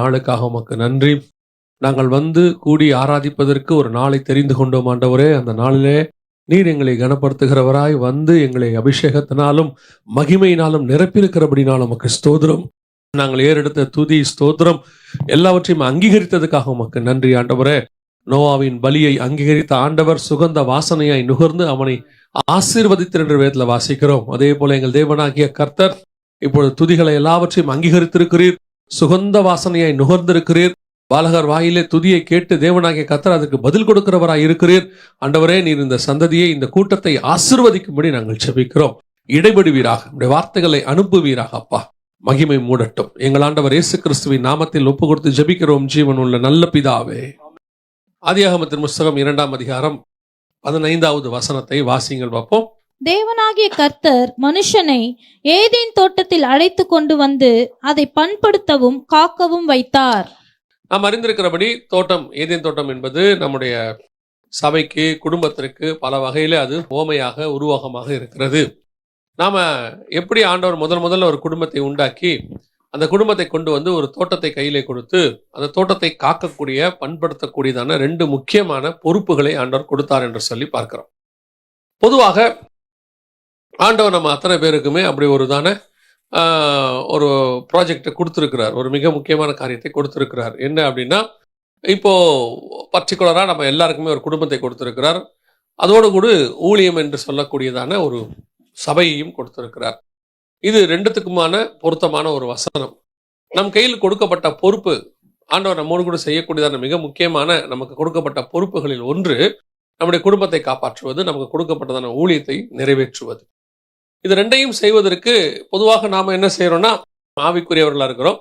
நாளுக்காக உமக்கு நன்றி. நாங்கள் வந்து கூடி ஆராதிப்பதற்கு ஒரு நாளை தெரிந்து கொண்டோம் ஆண்டவரே. அந்த நாளிலே நீர் எங்களை கனப்படுத்துகிறவராய் வந்து எங்களை அபிஷேகத்தினாலும் மகிமையினாலும் நிரப்பியிருக்கிறபடினாலும் உமக்கு ஸ்தோத்திரம். நாங்கள் ஏறெடுத்த துதி ஸ்தோத்திரம் எல்லாவற்றையும் அங்கீகரித்ததுக்காக உமக்கு நன்றி ஆண்டவரே. நோவாவின் பலியை அங்கீகரித்த ஆண்டவர் சுகந்த வாசனையாய் நுகர்ந்து அவனை ஆசீர்வதித்தார் என்று வேதத்தில் வாசிக்கிறோம். அதே போல எங்கள் தேவனாகிய கர்த்தர் இப்பொழுது துதிகளை எல்லாவற்றையும் அங்கீகரித்திருக்கிறீர், சுகந்த வாசனையாய் நுகர்ந்திருக்கிறீர். பாலகர் வாயிலே துதியை கேட்டு தேவனாகிய கர்த்தர் அதற்கு பதில் கொடுக்கிறவராய் இருக்கிறீர். ஆண்டவரே, நீர் இந்த சந்ததியை, இந்த கூட்டத்தை ஆசீர்வதிக்கும்படி நாங்கள் ஜெபிக்கிறோம். இடைபடுவீராக, உடைய வார்த்தைகளை அனுப்புவீராக. அப்பா, மகிமை மூடட்டும். எங்கள் ஆண்டவர் இயேசு கிறிஸ்துவின் நாமத்தில் ஒப்பு கொடுத்து ஜெபிக்கிறோம் ஜீவன் உள்ள நல்ல பிதாவே. ஆதியாகமத்தின் புஸ்தகம் 2ஆம் அதிகாரம் 15வது வசனத்தை வாசிங்கள் பார்ப்போம். தேவனாகிய கர்த்தர் மனுஷனை ஏதேன் தோட்டத்தில் அழைத்து கொண்டு வந்து அதை பண்படுத்தவும் காக்கவும் வைத்தார். நாம் அறிந்திருக்கிறபடி தோட்டம், ஏதேன் தோட்டம் என்பது நம்முடைய சபைக்கு, குடும்பத்திற்கு பல வகையில அது ஓமையாக, உருவகமாக இருக்கிறது. நாம எப்படி ஆண்டவர் முதல்ல ஒரு குடும்பத்தை உண்டாக்கி அந்த குடும்பத்தை கொண்டு வந்து ஒரு தோட்டத்தை கையிலே கொடுத்து அந்த தோட்டத்தை காக்கக்கூடிய, பண்படுத்தக்கூடியதான 2 முக்கியமான பொறுப்புகளை ஆண்டவர் கொடுத்தார் என்று சொல்லி பார்க்கிறோம். பொதுவாக ஆண்டவர் நம்ம அத்தனை பேருக்குமே அப்படி ஒரு ப்ராஜெக்டை கொடுத்துருக்கிறார், ஒரு மிக முக்கியமான காரியத்தை கொடுத்துருக்கிறார். என்ன அப்படின்னா, இப்போ பர்டிகுலராக நம்ம எல்லாருக்குமே ஒரு குடும்பத்தை கொடுத்துருக்கிறார். அதோடு கூட ஊழியம் என்று சொல்லக்கூடியதான ஒரு சபையையும் கொடுத்திருக்கிறார். இது 2த்துக்குமான பொருத்தமான ஒரு வசனம். நம் கையில் கொடுக்கப்பட்ட பொறுப்பு, ஆண்டவர் நம்மோடு கூட செய்யக்கூடியதான மிக முக்கியமான நமக்கு கொடுக்கப்பட்ட பொறுப்புகளில் ஒன்று நம்முடைய குடும்பத்தை காப்பாற்றுவது, நமக்கு கொடுக்கப்பட்டதான ஊழியத்தை நிறைவேற்றுவது. இது 2ஐயும் செய்வதற்கு பொதுவாக நாம என்ன செய்யறோம்னா, ஆவிக்குரியவர்களா இருக்கிறோம்.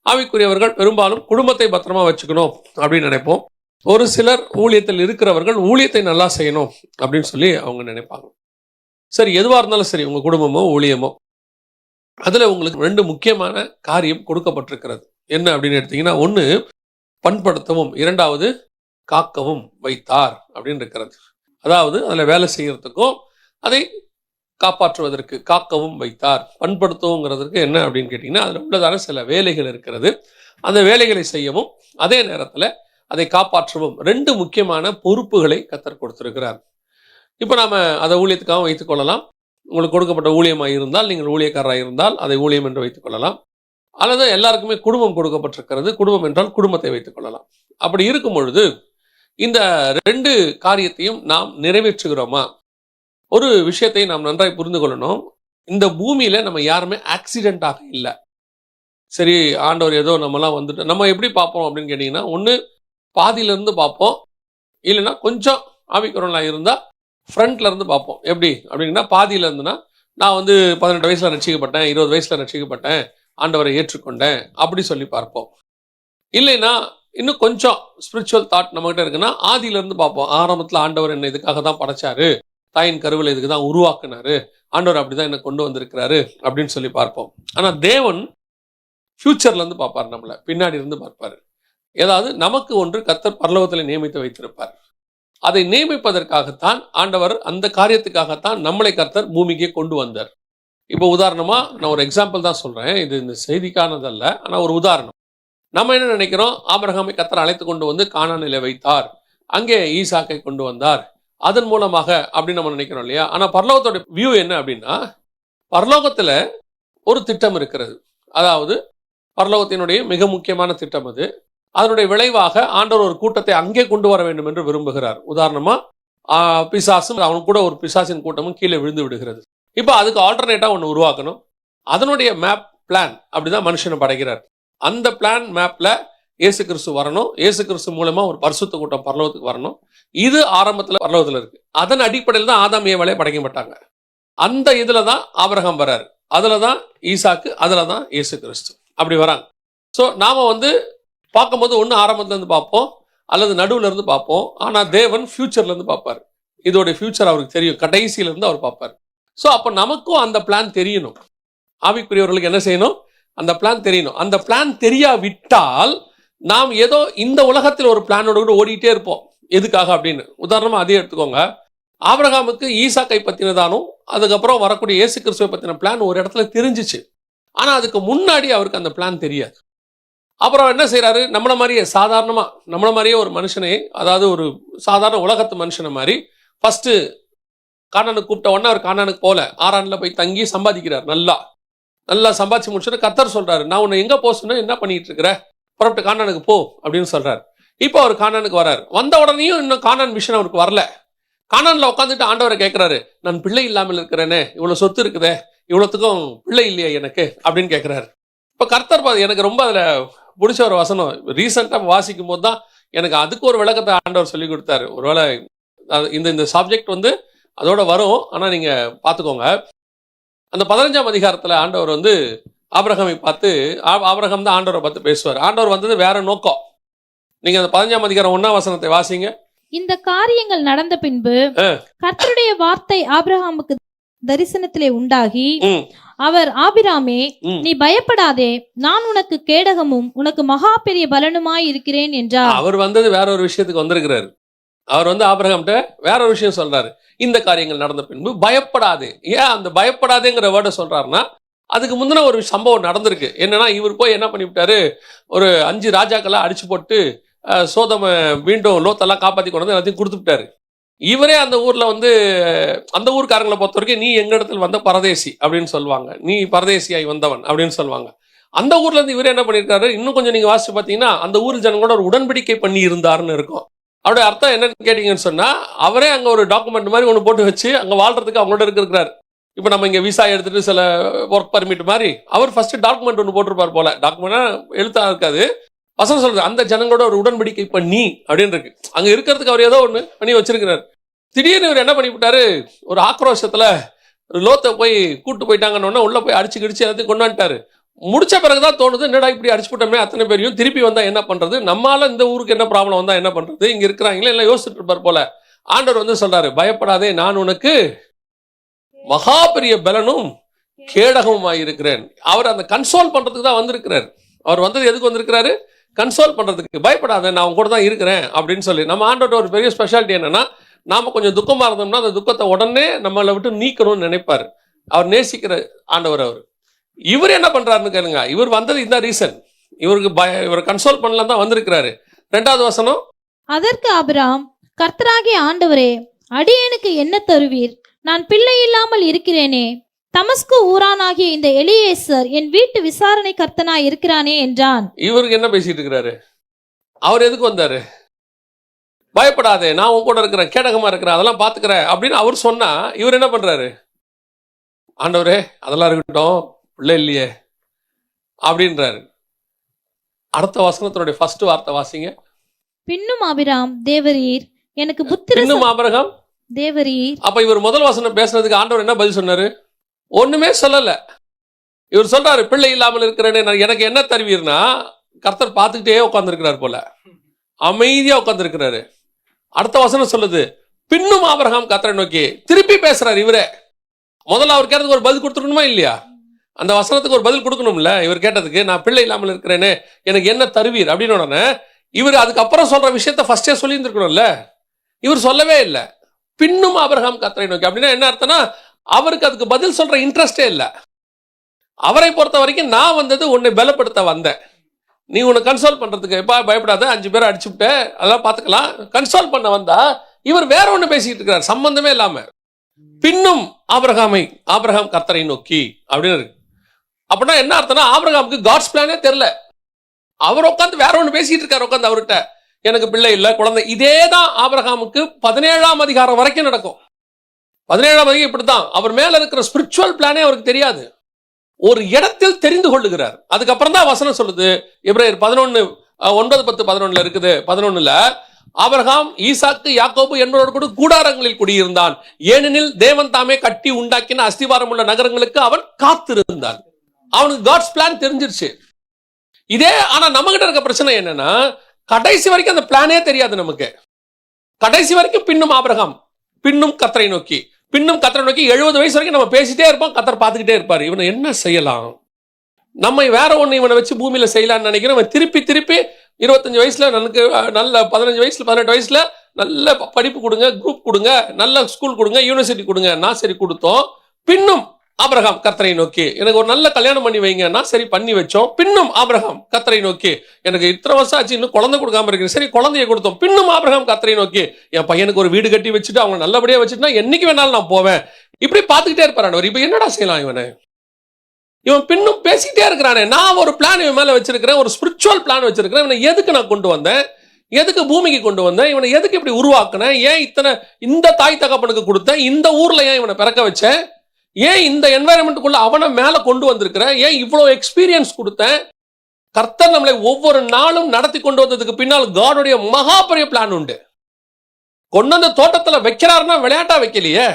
ஆவிக்குரியவர்கள் பெரும்பாலும் குடும்பத்தை பத்திரமா வச்சுக்கணும் அப்படின்னு நினைப்போம். ஒரு சிலர் ஊழியத்தில் இருக்கிறவர்கள் ஊழியத்தை நல்லா செய்யணும் அப்படின்னு சொல்லி அவங்க நினைப்பாங்க. சரி, எதுவாக இருந்தாலும் சரி, உங்க குடும்பமோ ஊழியமோ, அதுல உங்களுக்கு 2 முக்கியமான காரியம் கொடுக்கப்பட்டிருக்கிறது. என்ன அப்படின்னு எடுத்தீங்கன்னா, 1 பண்படுத்தவும், 2வது காக்கவும் வைத்தார் அப்படின்னு இருக்கிறது. அதாவது அதுல வேலை செய்யறதுக்கும் அதை காப்பாற்றுவதற்கு காக்கவும் வைத்தார். பண்படுத்தவுங்கிறதுக்கு என்ன அப்படின்னு கேட்டீங்கன்னா, அதுல உள்ளதான சில வேலைகள் இருக்கிறது. அந்த வேலைகளை செய்யவும் அதே நேரத்துல அதை காப்பாற்றவும் 2 முக்கியமான பொறுப்புகளை கர்த்தர் கொடுத்திருக்கிறார். இப்போ நாம அதை ஊழியத்துக்காக வைத்துக் கொள்ளலாம். உங்களுக்கு கொடுக்கப்பட்ட ஊழியமாக இருந்தால், நீங்கள் ஊழியக்காரராக இருந்தால் அதை ஊழியம் என்று வைத்துக் கொள்ளலாம். அல்லது எல்லாருக்குமே குடும்பம் கொடுக்கப்பட்டிருக்கிறது, குடும்பம் என்றால் குடும்பத்தை வைத்துக் கொள்ளலாம். அப்படி இருக்கும் பொழுது இந்த 2 காரியத்தையும் நாம் நிறைவேற்றுகிறோமா? ஒரு விஷயத்தை நாம் நன்றாய் புரிந்து கொள்ளணும். இந்த பூமியில நம்ம யாருமே ஆக்சிடென்டாக இல்லை. சரி, ஆண்டவர் ஏதோ நம்மலாம் வந்துட்டு நம்ம எப்படி பார்ப்போம் அப்படின்னு கேட்டீங்கன்னா, ஒன்று பாதியிலிருந்து பார்ப்போம், இல்லைன்னா கொஞ்சம் ஆவிக்குறவங்களா இருந்தா ஃப்ரண்ட்ல இருந்து பார்ப்போம். எப்படி அப்படின்னா, பாதியில இருந்துன்னா, நான் 18 வயசுல ரட்சிக்கப்பட்டேன், 20 வயசுல ரட்சிக்கப்பட்டேன், ஆண்டவரை ஏற்றுக்கொண்டேன் அப்படி சொல்லி பார்ப்போம். இல்லைன்னா இன்னும் கொஞ்சம் ஸ்பிரிச்சுவல் தாட் நம்மகிட்ட இருக்குன்னா, ஆதியில இருந்து பார்ப்போம். ஆரம்பத்துல ஆண்டவர் என்ன இதுக்காக தான் படைச்சாரு, தாயின் கருவில் இதுக்கு தான் உருவாக்குனாரு, ஆண்டவர் அப்படிதான் என்ன கொண்டு வந்திருக்கிறாரு அப்படின்னு சொல்லி பார்ப்போம். ஆனா தேவன் ஃபியூச்சர்ல இருந்து பார்ப்பார், நம்மள பின்னாடி இருந்து பார்ப்பாரு. ஏதாவது நமக்கு ஒன்று கர்த்தர் பரலோகத்தில் நியமித்து வைத்திருப்பார். அதை நியமிப்பதற்காகத்தான் ஆண்டவர், அந்த காரியத்துக்காகத்தான் நம்மளை கர்த்தர் பூமிக்கே கொண்டு வந்தார். இப்போ உதாரணமா நான் ஒரு எக்ஸாம்பிள் தான் சொல்றேன், இது இந்த செய்திக்கானதல்ல, ஆனா ஒரு உதாரணம். நம்ம என்ன நினைக்கிறோம், ஆபிரகாமை கர்த்தர் அழைத்து கொண்டு வந்து கானானிலே வைத்தார், அங்கே ஈசாக்கை கொண்டு வந்தார், அதன் மூலமாக அப்படின்னு நம்ம நினைக்கிறோம் இல்லையா? ஆனா பரலோகத்தோட வியூ என்ன அப்படின்னா, பரலோகத்துல ஒரு திட்டம் இருக்கிறது. அதாவது பரலோகத்தினுடைய மிக முக்கியமான திட்டம் அது. அதனுடைய விளைவாக ஆண்டவர் ஒரு கூட்டத்தை அங்கே கொண்டு வர வேண்டும் என்று விரும்புகிறார். உதாரணமா பிசாசும் அவன் கூட ஒரு பிசாசின் கூட்டமும் கீழே விழுந்து விடுகிறது. இப்போ அதுக்கு ஆல்டர்னேட்டா ஒன்று உருவாக்கணும். அதனுடைய மேப், பிளான் அப்படிதான் மனுஷனை படைக்கிறார். அந்த பிளான் மேப்ல இயேசு கிறிஸ்து வரணும், இயேசு கிறிஸ்து மூலமா ஒரு பரிசுத்த கூட்டம் பரலோகத்துக்கு வரணும். இது ஆரம்பத்துல பரலோகத்துல இருக்கு. அதன் அடிப்படையில் தான் ஆதாம் ஏவாளே படைக்கப்பட்டாங்க. அந்த இதுல தான் ஆபிரகாம் வர்றாரு, அதுலதான் ஈசாக்கு, அதுலதான் இயேசு கிறிஸ்து அப்படி வராங்க. ஸோ நாம பார்க்கும்போது ஒன்று ஆரம்பத்துல இருந்து பார்ப்போம், அல்லது நடுவுல இருந்து பார்ப்போம். ஆனா தேவன் ஃபியூச்சர்ல இருந்து பார்ப்பார். இதோட ஃபியூச்சர் அவருக்கு தெரியும், கடைசியில இருந்து அவர் பார்ப்பார். ஸோ அப்போ நமக்கும் அந்த பிளான் தெரியணும். ஆவிக்குரியவர்களுக்கு என்ன செய்யணும்? அந்த பிளான் தெரியணும். அந்த பிளான் தெரியாவிட்டால் நாம் ஏதோ இந்த உலகத்தில் ஒரு பிளானோட கூட ஓடிட்டே இருப்போம். எதுக்காக அப்படின்னு உதாரணமா அதே எடுத்துக்கோங்க. ஆபிரகாமுக்கு ஈசாக்கை பத்தினதானும் அதுக்கப்புறம் வரக்கூடிய இயேசு கிறிஸ்துவை பத்தின பிளான் ஒரு இடத்துல தெரிஞ்சிச்சு. ஆனா அதுக்கு முன்னாடி அவருக்கு அந்த பிளான் தெரியாது. அப்புறம் என்ன செய்யறாரு, நம்மள மாதிரியே சாதாரணமா நம்மள மாதிரியே ஒரு மனுஷனை, அதாவது ஒரு சாதாரண உலகத்து மனுஷனை மாதிரி ஃபர்ஸ்ட் கானானுக்கு கூப்பிட்ட உடனே அவர் கானானுக்கு போல, ஆரான்ல போய் தங்கி சம்பாதிக்கிறார். நல்லா சம்பாதிச்சு முடிச்சுட்டு கர்த்தர் சொல்றாரு, நான் உன்னை எங்க போக சொன்ன, என்ன பண்ணிட்டு இருக்கிற, புறப்பட்டு கானானுக்கு போ அப்படின்னு சொல்றாரு. இப்போ அவர் கானானுக்கு வர்றாரு. வந்த உடனேயும் இன்னும் கானான் விஷன் அவருக்கு வரல. கானான்ல உட்காந்துட்டு ஆண்டவரை கேட்கிறாரு, நான் பிள்ளை இல்லாமல் இருக்கிறேனே, இவ்வளவு சொத்து இருக்குதே, இவ்வளவுத்துக்கும் பிள்ளை இல்லையா எனக்கு அப்படின்னு கேட்கிறாரு. இப்ப கர்த்தர் எனக்கு ரொம்ப அதுல பிடிச்ச ஒரு வசனம், ரீசெண்டா வாசிக்கும் போது தான் எனக்கு அதுக்கு ஒரு விளக்கத்தை ஆண்டவர் சொல்லி கொடுத்தாரு. ஒருவேளை இந்த சப்ஜெக்ட் அதோட வரும், ஆனா நீங்க பாத்துக்கோங்க. அந்த 15ஆம் அதிகாரத்துல ஆண்டவர் ஆபிரகாமை பார்த்து, ஆபிரகாம் தான் ஆண்டவரை பார்த்து பேசுவார். ஆண்டவர் வந்தது வேற நோக்கம். நீங்க அந்த 15ஆம் அதிகாரம் 1ஆம் வசனத்தை வாசிங்க. இந்த காரியங்கள் நடந்த பின்பு கர்த்தருடைய வார்த்தை ஆபிரகாமுக்கு தரிசனத்திலே உண்டாகி, அவர், ஆபிராமே, நீ பயப்படாதே, நான் உனக்கு கேடகமும் உனக்கு மகா பெரிய பலனுமாய் இருக்கிறேன் என்றார். அவர் வந்தது வேற ஒரு விஷயத்துக்கு வந்திருக்கிறாரு. அவர் ஆபிரகாம்கிட்ட வேற ஒரு விஷயம் சொல்றாரு. இந்த காரியங்கள் நடந்த பின்பு பயப்படாதே. ஏன் அந்த பயப்படாதேங்கிற வேர்டை சொல்றாருன்னா, அதுக்கு முந்தின ஒரு சம்பவம் நடந்திருக்கு. என்னன்னா, இவர் போய் என்ன பண்ணிவிட்டாரு, ஒரு 5 ராஜாக்களை அடிச்சு போட்டு சோதம மீண்டும் லோத்தெல்லாம் காப்பாத்தி கொண்டு எல்லாத்தையும் கொடுத்துட்டாரு. இவரே அந்த ஊர்ல அந்த ஊர்க்காரங்களை பொறுத்த வரைக்கும், நீ எங்க இடத்துல வந்த பரதேசி அப்படின்னு சொல்லுவாங்க, நீ பரதேசியாய் வந்தவன் அப்படின்னு சொல்லுவாங்க. அந்த ஊர்ல இருந்து இவரே என்ன பண்ணிருக்காரு, இன்னும் கொஞ்சம் நீங்க வாசிச்சு பாத்தீங்கன்னா, அந்த ஊர் ஜனங்களோட ஒரு உடன்படிக்கை பண்ணி இருந்தாருன்னு இருக்கும். அவருடைய அர்த்தம் என்னன்னு கேட்டீங்கன்னு சொன்னா, அவரே அங்க ஒரு டாக்குமெண்ட் மாதிரி ஒன்று போட்டு வச்சு அங்க வாழ்றதுக்கு அவங்களோட இருக்கிறார். இப்போ நம்ம இங்க விசா எடுத்துட்டு சில ஒர்க் பர்மிட் மாதிரி அவர் ஃபர்ஸ்ட் டாக்குமெண்ட் ஒன்று போட்டிருப்பார் போல. டாக்குமெண்டா எழுத்தா இருக்காது, வசனம் சொல்றது, அந்த ஜனங்களோட ஒரு உடன்படிக்கை பண்ணி அப்படின்னு இருக்கு. அங்க இருக்கிறதுக்கு அவர் ஏதோ ஒண்ணு பண்ணி வச்சிருக்கிறார். திடீர்னு இவர் என்ன பண்ணிவிட்டாரு, ஒரு ஆக்ரோஷத்துல லோத்தை போய் கூட்டு போயிட்டாங்கன்னு உள்ள போய் அடிச்சு கிடிச்சு எல்லாத்தையும் கொண்டாண்டாரு. முடிச்ச பிறகுதான் தோணுது, என்னடா இப்படி அடிச்சு போட்டோமே அத்தனை பேரையும், திருப்பி வந்தா என்ன பண்றது, நம்மால இந்த ஊருக்கு என்ன ப்ராப்ளம் வந்தா என்ன பண்றது, இங்க இருக்கிறாங்களே எல்லாம் யோசிச்சுட்டு இருப்பார் போல. ஆண்டவர் சொல்றாரு, பயப்படாதே, நான் உனக்கு மகா பெரிய பலனும் கேடகமுமாய் இருக்கிறேன். அவர் அந்த கன்சோல் பண்றதுக்கு தான் வந்திருக்கிறார். அவர் வந்தது எதுக்கு வந்திருக்கிறாரு, கன்சோல் பண்றதுக்கு. பயப்படாத, நான் உங்க கூட தான் இருக்கிறேன் அப்படின்னு சொல்லி. நம்ம ஆண்டவர் ஒரு பெரிய ஸ்பெஷாலிட்டி என்னன்னா, நாம கொஞ்சம் துக்கமா இருந்தோம்னா அந்த துக்கத்தை உடனே நம்மளை விட்டு நீக்கணும்னு நினைப்பாரு. அவர் நேசிக்கிற ஆண்டவர். அவர் இவர் என்ன பண்றாருன்னு கேளுங்க. இவர் வந்தது இந்த ரீசன், இவருக்கு இவர் கன்சோல் பண்ணலாம் தான் வந்திருக்கிறாரு. 2வது வசனம், அதற்கு ஆபிராம், கர்த்தராகிய ஆண்டவரே, அடியேனுக்கு என்ன தருவீர், நான் பிள்ளை இல்லாமல் இருக்கிறேனே, தமஸ்கு ஊரானாகிய இந்த எலியேசர் என் வீட்டு விசாரணை கர்த்தனாய் இருக்கிறானே என்றான். இவருக்கு என்ன பேசிட்டு இருக்கிறாரு, அவர் எதுக்கு வந்தாரு, பயப்படாதே, நான் உன் கூட இருக்கிறேன், கேடகமா இருக்கிறேன், அதெல்லாம் பாத்துக்கிறேன் அப்படின்னு அவர் சொன்னா, இவர் என்ன பண்றாரு, ஆண்டவரே அதெல்லாம் இருக்கட்டும், பிள்ளை இல்லையே அப்படின்றாரு. அடுத்த வசனத்தினுடைய ஃபர்ஸ்ட் வார்த்தை வாசிங்க. பின்னும் ஆபிராம், தேவரீர் எனக்கு புத்திர. பின்னும் ஆபிரகாம், தேவரீர். அப்ப இவர் முதல் வசனம் பேசுறதுக்கு ஆண்டவர் என்ன பதில் சொன்னாரு, ஒண்ணுமே சொல்லல. இவர் சொல்றாரு, பிள்ளை இல்லாமல் இருக்கிறேன்னு, எனக்கு என்ன தருவீர்னா, கர்த்தர் பார்த்துக்கிட்டே உட்கார்ந்துருக்கிறார் போல, அமைதியா உட்கார்ந்துருக்கிறாரு. அடுத்த வசனம் சொல்லுது, பின்னும் ஆபிரகாம் கர்த்தரை நோக்கி. திருப்பி பேசுறாரு இவரே. முதல்ல அவர் கேட்டதுக்கு ஒரு பதில் கொடுத்துருக்கணுமா இல்லையா, அந்த வசனத்துக்கு ஒரு பதில் கொடுக்கணும்ல. இவர் கேட்டதுக்கு, நான் பிள்ளை இல்லாமல் இருக்கிறேன்னு, எனக்கு என்ன தருவீர் அப்படின்னு உடனே இவர் அதுக்கப்புறம் சொல்ற விஷயத்த ஃபர்ஸ்டே சொல்லி இருந்திருக்கணும்ல. இவர் சொல்லவே இல்லை. பின்னும் ஆபிரகாம் கர்த்தரை நோக்கி அப்படின்னா என்ன அர்த்தம்னா, அவருக்கு அதுக்கு பதில் சொல்ற இன்ட்ரெஸ்டே இல்லை. அவரை பொறுத்த வரைக்கும், நான் வந்தது உன்னை பலப்படுத்த வந்தேன், நீ உன்னை கன்சோல் பண்றதுக்கு, எப்பா பயப்படாத, 5 பேரை அடிச்சுட்டு அதெல்லாம் பாத்துக்கலாம், கன்சோல் பண்ண வந்தா. இவர் வேற ஒண்ணு பேசிட்டு இருக்கிறார், சம்பந்தமே இல்லாம. பின்னும் ஆபிரகாம் கர்த்தரை நோக்கி அப்படின்னு இருக்கு. அப்படின்னா என்ன அர்த்தம்னா, ஆபிரகாமுக்கு காட்ஸ் பிளானே தெரியல. அவர் உட்காந்து வேற ஒண்ணு பேசிட்டு இருக்காரு, உட்காந்து அவர்கிட்ட எனக்கு பிள்ளை இல்ல, குழந்தை. இதேதான் ஆபிரகாமுக்கு 17ஆம் அதிகாரம் வரைக்கும் நடக்கும். 17ஆம் அதிகாரம் இப்படித்தான். அவர் மேல இருக்கிற ஸ்பிரிச்சுவல் பிளானே அவருக்கு தெரியாது, ஒரு இடத்தில் தெரிந்து கொள்ளுகிறார். அதுக்கப்புறம் தான் வசனம் சொல்லுது, எபிரேயர் 11 9 10 11 இருக்குது. 11ல ஆபிரகாம் ஈசாக்கு யாக்கோபு என்பவரோடு கூட கூடாரங்களில் குடியிருந்தான், ஏனெனில் தேவன் தாமே கட்டி உண்டாக்கின அஸ்திவாரம் உள்ள நகரங்களுக்கு அவன் காத்திருந்தான். அவனுக்கு காட்ஸ் பிளான் தெரிஞ்சிருச்சு. இதே ஆனா நம்ம கிட்ட இருக்க பிரச்சனை என்னன்னா, கடைசி வரைக்கும் அந்த பிளானே தெரியாது நமக்கு. கடைசி வரைக்கும் பின்னும் ஆபிரகாம், பின்னும் கர்த்தரை நோக்கி, பின்னும் கர்த்தரை நோக்கி 70 வயசு வரைக்கும் நம்ம பேசிட்டே இருப்போம், கர்த்தர் பார்த்துக்கிட்டே இருப்பாரு. இவனை என்ன செய்யலாம், நம்ம வேற ஒண்ணு இவனை வச்சு பூமியில செய்யலாம்னு நினைக்கிறோம். திருப்பி 25 வயசுல எனக்கு நல்ல 15 வயசுல 18 வயசுல நல்ல படிப்பு கொடுங்க, குரூப் கொடுங்க, நல்ல ஸ்கூல் கொடுங்க, யூனிவர்சிட்டி கொடுங்க. நான் சரி கொடுத்தோம். பின்னும் ஆபிரகாம் கர்த்தரை நோக்கி எனக்கு ஒரு நல்ல கல்யாணம் பண்ணி வைங்கன்னா சரி பண்ணி வச்சோம். பின்னும் ஆபிரகாம் கர்த்தரை நோக்கி எனக்கு இத்தனை வருஷம் ஆச்சு இன்னும் குழந்தை கொடுக்காம இருக்கு, சரி குழந்தைய கொடுத்தோம். பின்னும் ஆபிரகாம் கர்த்தரை நோக்கி என் பையனுக்கு ஒரு வீடு கட்டி வச்சுட்டு அவங்க நல்லபடியா வச்சுட்டுனா என்னைக்கு வேணாலும் நான் போவேன். இப்படி பார்த்துக்கிட்டே இருப்பாரு. இப்ப என்னடா செய்யலாம் இவன் பின்னும் பேசிக்கிட்டே இருக்கிறானே. நான் ஒரு பிளான் இவன் மேல வச்சிருக்கிறேன், ஒரு ஸ்பிரிச்சுவல் பிளான் வச்சிருக்கிறேன். இவனை எதுக்கு நான் கொண்டு வந்தேன், எதுக்கு பூமிக்கு கொண்டு வந்தேன், இவனை எதுக்கு இப்படி உருவாக்குனேன், ஏன் இந்த தாய் தகப்பனுக்கு கொடுத்தேன், இந்த ஊர்ல ஏன் இவனை பிறக்க வச்சேன், ஏன் இந்த என்வாயன்மெண்ட்டுக்குள்ள அவனை மேல கொண்டு வந்திருக்கிறேன், ஏன் இவ்வளவு எக்ஸ்பீரியன்ஸ் கொடுத்தேன். கர்த்தர் நம்மளை ஒவ்வொரு நாளும் நடத்தி கொண்டு வந்ததுக்கு பின்னால் காடுடைய மகா பெரிய பிளான் உண்டு. கொண்டு வந்த தோட்டத்துல வைக்கிறாருன்னா விளையாட்டா வைக்கலையே.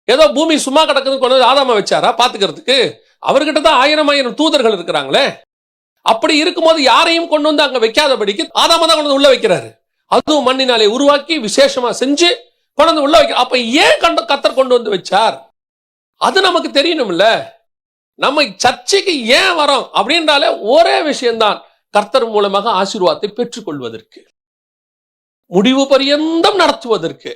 ஏதோ பூமி சும்மா கிடக்குது கொண்டு வந்து ஆதாம வச்சாரா பாத்துக்கிறதுக்கு? அவர்கிட்ட தான் 1000 தூதர்கள் இருக்கிறாங்களே. அப்படி இருக்கும்போது யாரையும் கொண்டு வந்து அங்க வைக்காதபடிக்கு ஆதாம தான் கொண்டு வந்து உள்ள வைக்கிறாரு. அதுவும் மண்ணினாலே உருவாக்கி விசேஷமா செஞ்சு கொண்டு வந்து உள்ள வைக்க. அப்ப ஏன் கர்த்தர் கொண்டு வந்து வச்சார் அது நமக்கு தெரியணும்ல. நம்ம சர்ச்சைக்கு ஏன் வரோம் அப்படின்றாலே ஒரே விஷயம்தான், கர்த்தர் மூலமாக ஆசீர்வாதத்தை பெற்றுக்கொள்வதற்கு, முடிவு பரியந்தம் நடத்துவதற்கு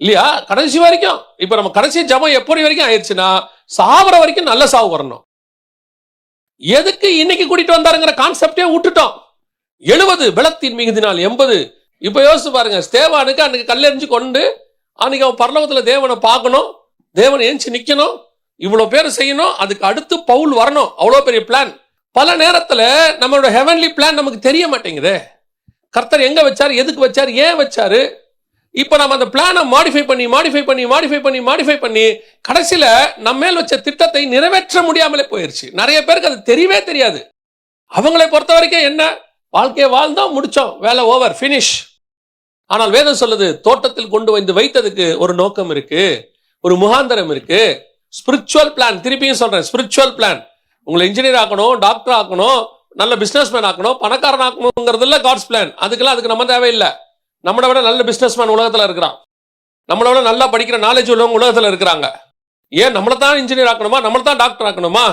இல்லையா, கடைசி வரைக்கும். இப்ப நம்ம கடைசி ஜபம் எப்படி வரைக்கும் ஆயிடுச்சுன்னா சாவர வரைக்கும் நல்ல சாவு வரணும். எதுக்கு இன்னைக்கு கூட்டிட்டு வந்தாருங்கிற கான்செப்டே விட்டுட்டோம். 70 பலத்தின் மிகுதினால் 80. இப்ப யோசிச்சு பாருங்க, ஸ்தேவானுக்கு அன்னைக்கு கல்லெறிஞ்சு கொண்டு அன்னைக்கு அவன் பரலோகத்துல தேவனை பார்க்கணும், தேவனை ஏஞ்சி நிக்கணும், இவ்வளவு பேர் செய்யணும், அதுக்கு அடுத்து பவுல் வரணும். அவ்வளவு பெரிய பிளான். பல நேரத்துல நம்மளோட ஹெவன்லி பிளான் நமக்கு தெரிய மாட்டேங்குது. கர்த்தர் எங்க வச்சாரு, எதுக்கு வச்சாரு, ஏன் வச்சாரு. இப்ப நம்ம அந்த பிளானை மாடிஃபை பண்ணி கடைசியில நம்ம மேல் வச்ச திட்டத்தை நிறைவேற்ற முடியாமலே போயிருச்சு. நிறைய பேருக்கு அது தெரியவே தெரியாது. அவங்களை பொறுத்த வரைக்கும் என்ன, வாழ்க்கையை வாழ்ந்தோம், முடிச்சோம், வேலை ஓவர், பினிஷ். ஆனால் வேதம் சொல்லுது, தோட்டத்தில் கொண்டு வந்து வைத்ததுக்கு ஒரு நோக்கம் இருக்கு, ஒரு முகாந்தரம் இருக்கு. ஸ்பிரிச்சுவல் பிளான், திருப்பியும் சொல்றேன், ஸ்பிரிச்சுவல் பிளான். உங்களை இன்ஜினியர் ஆக்கணும், டாக்டர் ஆக்கணும், நல்ல பிசினஸ் மேன் ஆக்கணும், பணக்காரன் ஆக்கணுங்கிறது இல்ல காட்ஸ் பிளான். அதுக்கு நம்ம தேவையில்லை. நம்மளை விட நல்ல பிசினஸ் மேன் உலகத்துல இருக்கிறான், நம்மளை விட நல்லா படிக்கிற நாலேஜ் உள்ளவங்க உலகத்துல இருக்கிறாங்க. ஏன் நம்மளை தான் இன்ஜினியர் ஆக்கணுமா, நம்மளை தான் டாக்டர் ஆக்கணுமா?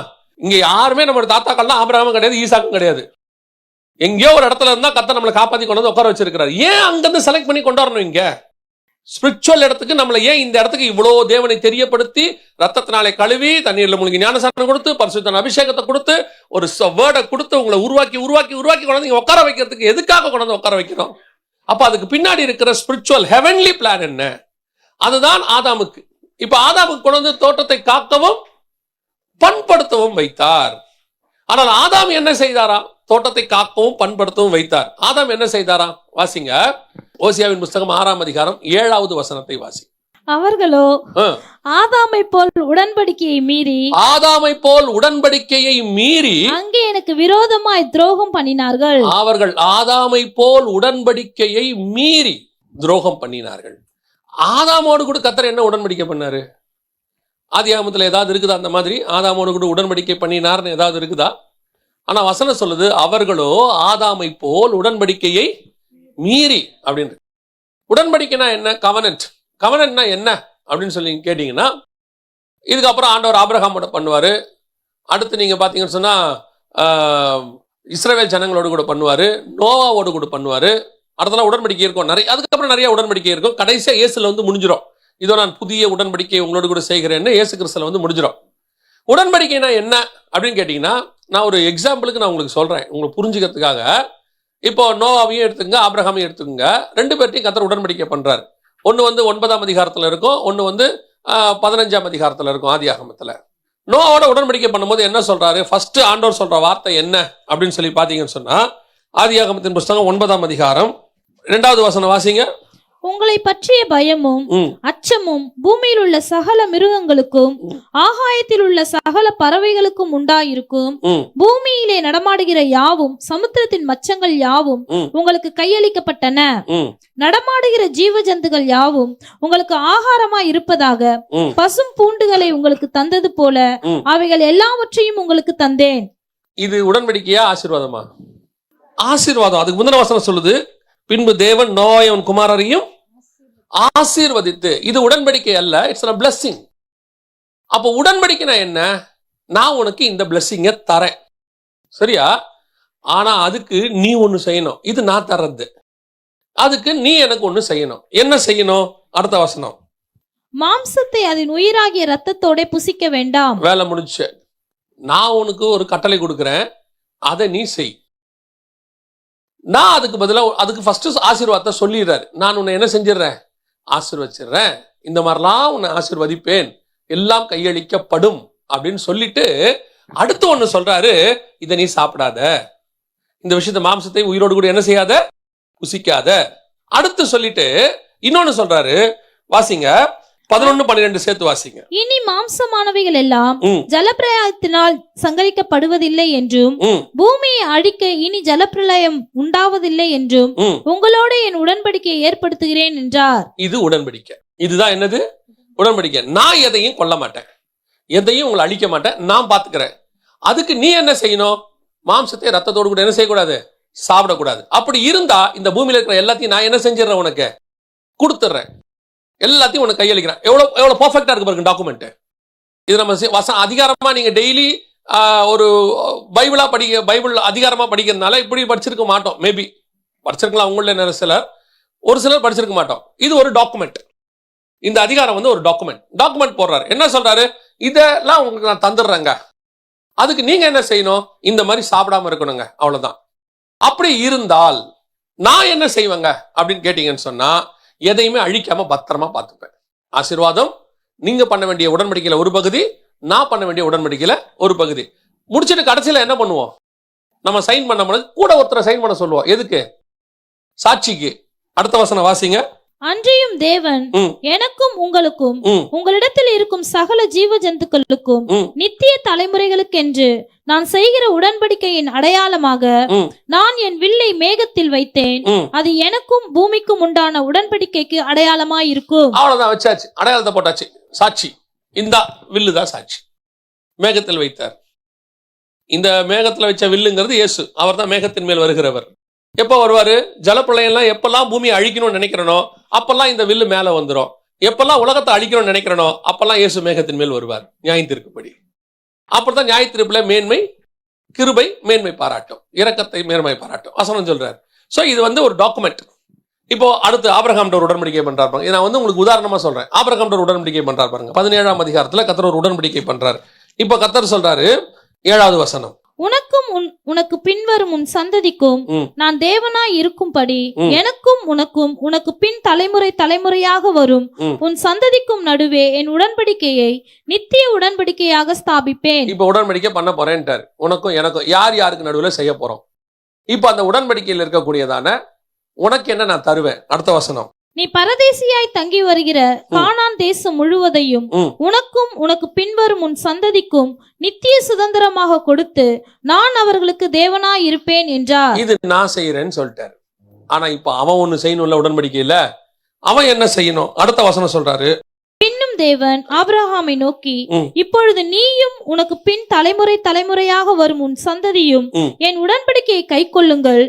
இங்க யாருமே நம்ம தாத்தாக்கள்லாம் ஆபிரகாமும் கிடையாது, ஈசாக்கும் கிடையாது. எங்கேயோ ஒரு இடத்துல இருந்தா கர்த்தர் நம்மளை காப்பாத்தி கொண்டு வந்து உட்கார வச்சிருக்கிறாரு. ஏன் அங்கிருந்து செலக்ட் பண்ணி கொண்டு வரணும் இங்க ஸ்பிரிச்சுவல் இடத்துக்கு? நம்மளை ஏன் இந்த இடத்துக்கு இவ்வளவு தேவனை தெரியப்படுத்தி ரத்தத்தினாலே கழுவி தண்ணீர்ல மூழ்கி ஞானசானம் கொடுத்து பரிசுத்தன அபிஷேகத்தை கொடுத்து ஒரு வேர்டை கொடுத்து உங்களை உருவாக்கி கொண்டு வந்து உட்கார வைக்கிறதுக்கு எதுக்காக கொண்டு வந்து உட்கார வைக்கிறோம்? அப்ப அதுக்கு பின்னாடி இருக்கிற ஸ்பிரிச்சுவல் ஹெவன்லி பிளான் என்ன? அதுதான் ஆதாமுக்கு. இப்ப ஆதாமுக்கு கொண்டு வந்து தோட்டத்தை காக்கவும் பண்படுத்தவும் வைத்தார். ஆனால் ஆதாம் என்ன செய்தாராம்? தோட்டத்தை காக்கவும் பண்படுத்தவும் வைத்தார். ஆதாம் என்ன செய்தாராம்? வாசிங்க, ஓசியாவின் புஸ்தகம் 6ஆம் அதிகாரம் 7வது வசனத்தை வாசி. அவர்களோ ஆதாமை போல் உடன்படிக்கையை மீறி அங்கே எனக்கு விரோதமாய் துரோகம் பண்ணினார்கள். அவர்கள் ஆதாமை போல் உடன்படிக்கையை மீறி துரோகம் பண்ணினார்கள். ஆதாமோடு கூட கர்த்தர் என்ன உடன்படிக்கை பண்ணாரு? ஆதியாகமத்துல ஏதாவது இருக்குதா அந்த மாதிரி ஆதாமோடு கூட உடன்படிக்கை பண்ணினார்னு ஏதாவது இருக்குதா? ஆனா வசனம் சொல்லுது, அவர்களோ ஆதாமை போல் உடன்படிக்கையை மீறி அப்படின்னு. உடன்படிக்கைனா என்ன? கவனன்ட்னா என்ன அப்படின்னு சொல்லி கேட்டீங்கன்னா, இதுக்கப்புறம் ஆண்டவர் ஆபிரகாமோட பண்ணுவாரு. அடுத்து நீங்க பாத்தீங்கன்னு சொன்னா இஸ்ரவேல் ஜனங்களோடு கூட பண்ணுவாரு, நோவாவோடு கூட பண்ணுவாரு. அடுத்தலாம் உடன்படிக்கை இருக்கும் நிறைய. அதுக்கப்புறம் நிறைய உடன்படிக்கை இருக்கும். கடைசியா இயேசுல வந்து முடிஞ்சிடும். இதோ நான் புதிய உடன்படிக்கை உங்களோடு கூட செய்கிறேன்னு இயேசு கிறிஸ்துல வந்து முடிஞ்சிடும். உடன்படிக்கைனா என்ன அப்படின்னு கேட்டீங்கன்னா, நான் ஒரு எக்ஸாம்பிளுக்கு நான் உங்களுக்கு சொல்றேன், உங்களுக்கு புரிஞ்சுக்கிறதுக்காக. இப்போ நோவாவையும் எடுத்துக்கங்க, ஆபிரகாமையும் எடுத்துக்கங்க. 2 பேர்ட்டையும் கர்த்தர் உடன்படிக்கை பண்றாரு. ஒன்று வந்து 9ஆம் அதிகாரத்தில் இருக்கும், ஒன்று வந்து 15ஆம் அதிகாரத்தில் இருக்கும் ஆதியாகமத்தில். நோவோட உடன்படிக்கை பண்ணும்போது என்ன சொல்றாரு? ஃபர்ஸ்ட் ஆண்டவர் சொல்ற வார்த்தை என்ன அப்படின்னு சொல்லி பார்த்தீங்கன்னு சொன்னா, ஆதியாகமத்தின் புஸ்தகம் 9ஆம் அதிகாரம் 2வது வசனம் வாசிங்க. உங்களை பற்றிய பயமும் அச்சமும் பூமியில் உள்ள சகல மிருகங்களுக்கும் ஆகாயத்தில் உள்ள சகல பறவைகளுக்கும் உண்டாயிருக்கும். பூமியிலே நடமாடுகிற யாவும் சமுத்திரத்தின் மச்சங்கள் யாவும் உங்களுக்கு கையளிக்கப்பட்டன. நடமாடுகிற ஜீவ ஜந்துகள் யாவும் உங்களுக்கு ஆகாரமாய் இருப்பதாக பசும் பூண்டுகளை உங்களுக்கு தந்தது போல அவைகள் எல்லாவற்றையும் உங்களுக்கு தந்தேன். இது உடன்படிக்கையா ஆசீர்வாதமா? ஆசீர்வாதம். அதுக்கு முந்தின வசனம் சொல்லுது, பின்பு தேவன் நோவாவின் குமாரரையும் ஆசீர்வதித்து. இது உடன்படிக்கை அல்ல, இட்ஸ் a blessing. அப்ப உடன்படிக்கைனா என்ன? நான் உனக்கு இந்த blessing தரேன், சரியா? ஆனா அதுக்கு நீ ஒண்ணு செய்யணும். இது நான் தர்றது, அதுக்கு நீ எனக்கு ஒண்ணு செய்யணும். என்ன செய்யணும்? அடுத்த வசனம், மாம்சத்தை அதன் உயிராகிய ரத்தத்தோட புசிக்க வேண்டாம். வேலை முடிச்சு. நான் உனக்கு ஒரு கட்டளை கொடுக்கிறேன், அதை நீ செய். நான் அதுக்கு பதிலாக அதுக்கு ஃபர்ஸ்ட் ஆசீர்வாதத்தை சொல்லிடுறாரு. நான் உன்னை என்ன செஞ்சிடறேன், ஆசீர்வச்சிடுறேன், இந்த மாதிரிலாம் உன்னை ஆசீர்வதிப்பேன், எல்லாம் கையளிக்கப்படும் அப்படின்னு சொல்லிட்டு அடுத்து ஒண்ணு சொல்றாரு, இதை நீ சாப்பிடாத, இந்த விஷயத்த மாம்சத்தை உயிரோடு கூட என்ன செய்யாத, புசிக்காத. அடுத்து சொல்லிட்டு இன்னொன்னு சொல்றாரு, வாசிங்க 11-12 சேர்த்து வாசிங்க. இனி மாம்சமானவைகள் எல்லாம் ஜலப்பிரளயத்தினால் சங்கரிக்கப்படுவதில்லை என்றும் பூமியை அழிக்க இனி ஜலப்பிரளயம் உண்டாவதில்லை என்றும் உங்களோட என் உடன்படிக்கையை ஏற்படுத்துகிறேன் என்றார். இது உடன்படிக்கை. இதுதான் என்னது, உடன்படிக்கை. நான் எதையும் கொல்ல மாட்டேன், எதையும் உங்களை அழிக்க மாட்டேன், நான் பாத்துக்கிறேன். அதுக்கு நீ என்ன செய்யணும், மாம்சத்தை ரத்தத்தோடு கூட என்ன செய்யக்கூடாது, சாப்பிடக்கூடாது. அப்படி இருந்தா இந்த பூமியில இருக்கிற எல்லாத்தையும் நான் என்ன செஞ்சிடறேன், உனக்கு கொடுத்துட்றேன், எல்லாத்தையும் உனக்கு கையளிக்கிறேன். எவ்வளவு எவ்வளவு பர்ஃபெக்டா இருக்கு பாருங்க டாக்குமெண்ட். இது நம்ம அதிகாரமா நீங்க டெய்லி ஒரு பைபிள் அதிகாரமா படிக்கிறதுனால இப்படி படிச்சிருக்க மாட்டோம். மேபி படிச்சிருக்கலாம் உங்கள சிலர், ஒரு சிலர் படிச்சிருக்க மாட்டோம். இது ஒரு டாக்குமெண்ட். இந்த அதிகாரம் வந்து ஒரு டாக்குமெண்ட் போடுறாரு. என்ன சொல்றாரு, இதெல்லாம் உங்களுக்கு நான் தந்துடுறேங்க, அதுக்கு நீங்க என்ன செய்யணும், இந்த மாதிரி சாப்பிடாம இருக்கணுங்க, அவ்வளவுதான். அப்படி இருந்தால் நான் என்ன செய்வேங்க அப்படின்னு கேட்டீங்கன்னு சொன்னா, எதையுமே அழிக்காம பத்திரமா பார்த்துப்பேன். ஆசீர்வாதம் நீங்க பண்ண வேண்டிய உடன்படிக்கையில ஒரு பகுதி, நான் பண்ண வேண்டிய உடன்படிக்கையில ஒரு பகுதி. முடிச்சுட்டு கடைசியில என்ன பண்ணுவோம், நம்ம சைன் பண்ண முடியாது, கூட ஒருத்தரை சைன் பண்ண சொல்லுவோம். எதுக்கு, சாட்சிக்கு. அடுத்த வசனம் வாசிங்க. அன்றியும் தேவன் எனக்கும் உங்களுக்கும் உங்களிடத்தில் இருக்கும் சகல ஜீவ ஜந்துக்களுக்கும் நித்திய தலைமுறைகளுக்கென்று நான் செய்கிற உடன்படிக்கையின் அடையாளமாக நான் என் வில்லை மேகத்தில் வைத்தேன், அது எனக்கும் பூமிக்கும் உண்டான உடன்படிக்கைக்கு அடையாளமாய் இருக்கும். அவ்வளவுதான், வச்சாச்சு, அடையாளத்தை போட்டாச்சு, சாட்சி. இந்த வில்லுதான் சாட்சி. மேகத்தில் வைத்தார். இந்த மேகத்துல வச்ச வில்லுங்கிறது இயேசு. அவர் தான் மேகத்தின் மேல் வருகிறவர். எப்ப வருவாரு, ஜலப்பிரளயம்லாம் எப்பெல்லாம் பூமியை அழிக்கணும்னு நினைக்கிறனோ அப்பெல்லாம் இந்த வில்லு மேல வந்துடும். எப்பெல்லாம் உலகத்தை அழிக்கணும்னு நினைக்கிறனோ அப்பெல்லாம் இயேசு மேகத்தின் மேல் வருவார், நியாயத்திற்குப்படி. அப்படித்தான் நியாயத்திருப்புல மேன்மை கிருபை மேன்மை பாராட்டும், இரக்கத்தை மேன்மை பாராட்டும் வசனம் சொல்றாரு. சோ இது வந்து ஒரு டாக்குமெண்ட். இப்போ அடுத்து ஆபிரகாம் ஒரு உடன்படிக்கை பண்றாரு பாருங்க. நான் வந்து உங்களுக்கு உதாரணமா சொல்றேன். ஆபிரகாம் ஒரு உடன்படிக்கை பண்றாரு பாருங்க. 17ஆம் அதிகாரத்துல கர்த்தர் ஒரு உடன்படிக்கை பண்றாரு. இப்போ கர்த்தர் சொல்றாரு 7வது வசனம், உனக்கும் உனக்கு பின்வரும் உன் சந்ததிக்கும் நான் தேவனாய் இருக்கும்படி எனக்கும் உனக்கும் உனக்கு பின் தலைமுறை தலைமுறையாக வரும் உன் சந்ததிக்கும் நடுவே என் உடன்படிக்கையை நித்திய உடன்படிக்கையாக ஸ்தாபிப்பேன். இப்ப உடன்படிக்கை பண்ண போறேன்ட்டார். உனக்கும் எனக்கும் யார் யாருக்கு நடுவுல செய்ய போறோம். இப்ப அந்த உடன்படிக்கையில் இருக்கக்கூடியதான உனக்கு என்ன நான் தருவேன். அடுத்த வசனம், நீ பரதேசியாய் தங்கி வருகிற கானான் தேசம் முழுவதையும் உனக்கும் உனக்கு பின்வரும் உன் சந்ததிக்கும் நித்திய சுதந்திரமாக கொடுத்து நான் அவர்களுக்கு தேவனாய் இருப்பேன் என்றார். இது நான் செய்யறேன்னு சொல்லிட்டாரு. ஆனா இப்ப அவன் ஒண்ணு செய்யணும்ல உடன்படிக்கையில, அவன் என்ன செய்யணும். அடுத்த வசனம் சொல்றாரு, பின்னும் தேவன் ஆபிரகாமை நோக்கி, இப்பொழுது நீயும் உனக்கு பின் தலைமுறை தலைமுறையாக வரும் உன் சந்ததியும் என் உடன்படிக்கையை கை கொள்ளுங்கள்.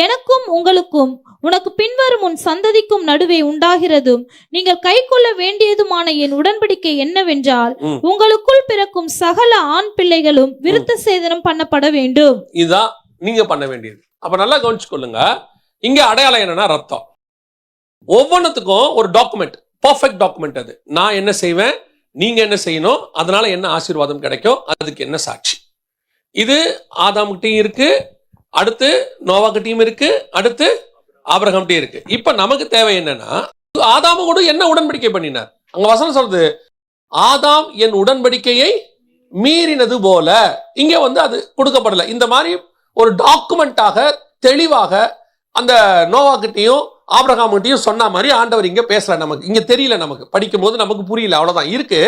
எனக்கும் உங்களுக்கும் உனக்கு பின்வரும் உன் சந்ததிக்கும் நடுவே உண்டாகிறதும் நீங்கள் கை கொள்ள வேண்டியதுமான என் உடன்படிக்கை என்னவென்றால், உங்களுக்குள் பிறக்கும் சகல ஆண் பிள்ளைகளும் விருத்த சேதனம் பண்ணப்பட வேண்டும். இதுதான் நீங்க பண்ண வேண்டியது. அப்ப நல்லா கவனிச்சு கொள்ளுங்க. இங்க அடையாளம் என்னன்னா ரத்தம். ஒவ்வொன்றுத்துக்கும் ஒரு டாக்குமெண்ட், பர்ஃபெக்ட் டாக்குமெண்ட். அது நான் என்ன செய்வேன், நீங்க என்ன செய்யணும், அதனால என்ன ஆசீர்வாதம் கிடைக்கும், அதுக்கு என்ன சாட்சி. இது ஆதாம்கிட்டையும் இருக்கு, அடுத்து நோவாகிட்டையும் இருக்கு, அடுத்து ஆபிரகாம்கிட்டயும் இருக்கு. இப்ப நமக்கு தேவை என்னன்னா, ஆதாமு கூட என்ன உடன்படிக்கை பண்ணினார். அங்க வசனம் சொல்றது, ஆதாம் என் உடன்படிக்கையை மீறினது போல. இங்க வந்து அது கொடுக்கப்படல. இந்த மாதிரி ஒரு டாக்குமெண்டாக தெளிவாக அந்த நோவாகிட்டையும் ஆபிரகாம்கிட்டையும் சொன்ன மாதிரி ஆண்டவர் இங்க பேசல. நமக்கு இங்க தெரியல, நமக்கு படிக்கும் போது நமக்கு புரியல, அவ்வளவுதான் இருக்கு.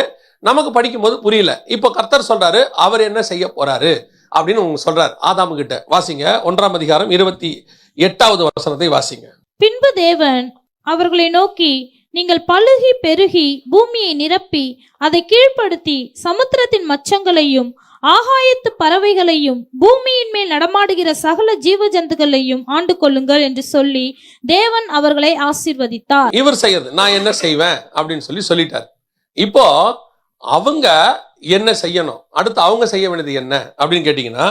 நமக்கு படிக்கும் போது புரியல. இப்போ கர்த்தர் சொல்றாரு அவர் என்ன செய்ய போறாரு அப்படின்னு சொல்றாரு ஆதாமு கிட்ட. வாசிங்க 1ஆம் அதிகாரம் 28வது வசனத்தை வாசிங்க. பின்பு தேவன் அவர்களை நோக்கி, நீங்கள் பலுகி பெருகி பூமியை நிரப்பி அதை கீழ்ப்படுத்தி சமுத்திரத்தின் மச்சங்களையும் ஆகாயத்து பறவைகளையும் பூமியின் மேல் நடமாடுகிற சகல ஜீவ ஜந்துக்களையும் ஆண்டு கொள்ளுங்கள் என்று சொல்லி தேவன் அவர்களை ஆசீர்வதித்தார். இவர் செய்யறது நான் என்ன செய்வேன் அப்படின்னு சொல்லிட்டார். இப்போ அவங்க என்ன செய்யணும், அடுத்து அவங்க செய்ய வேண்டியது என்ன அப்படின்னு கேட்டீங்கன்னா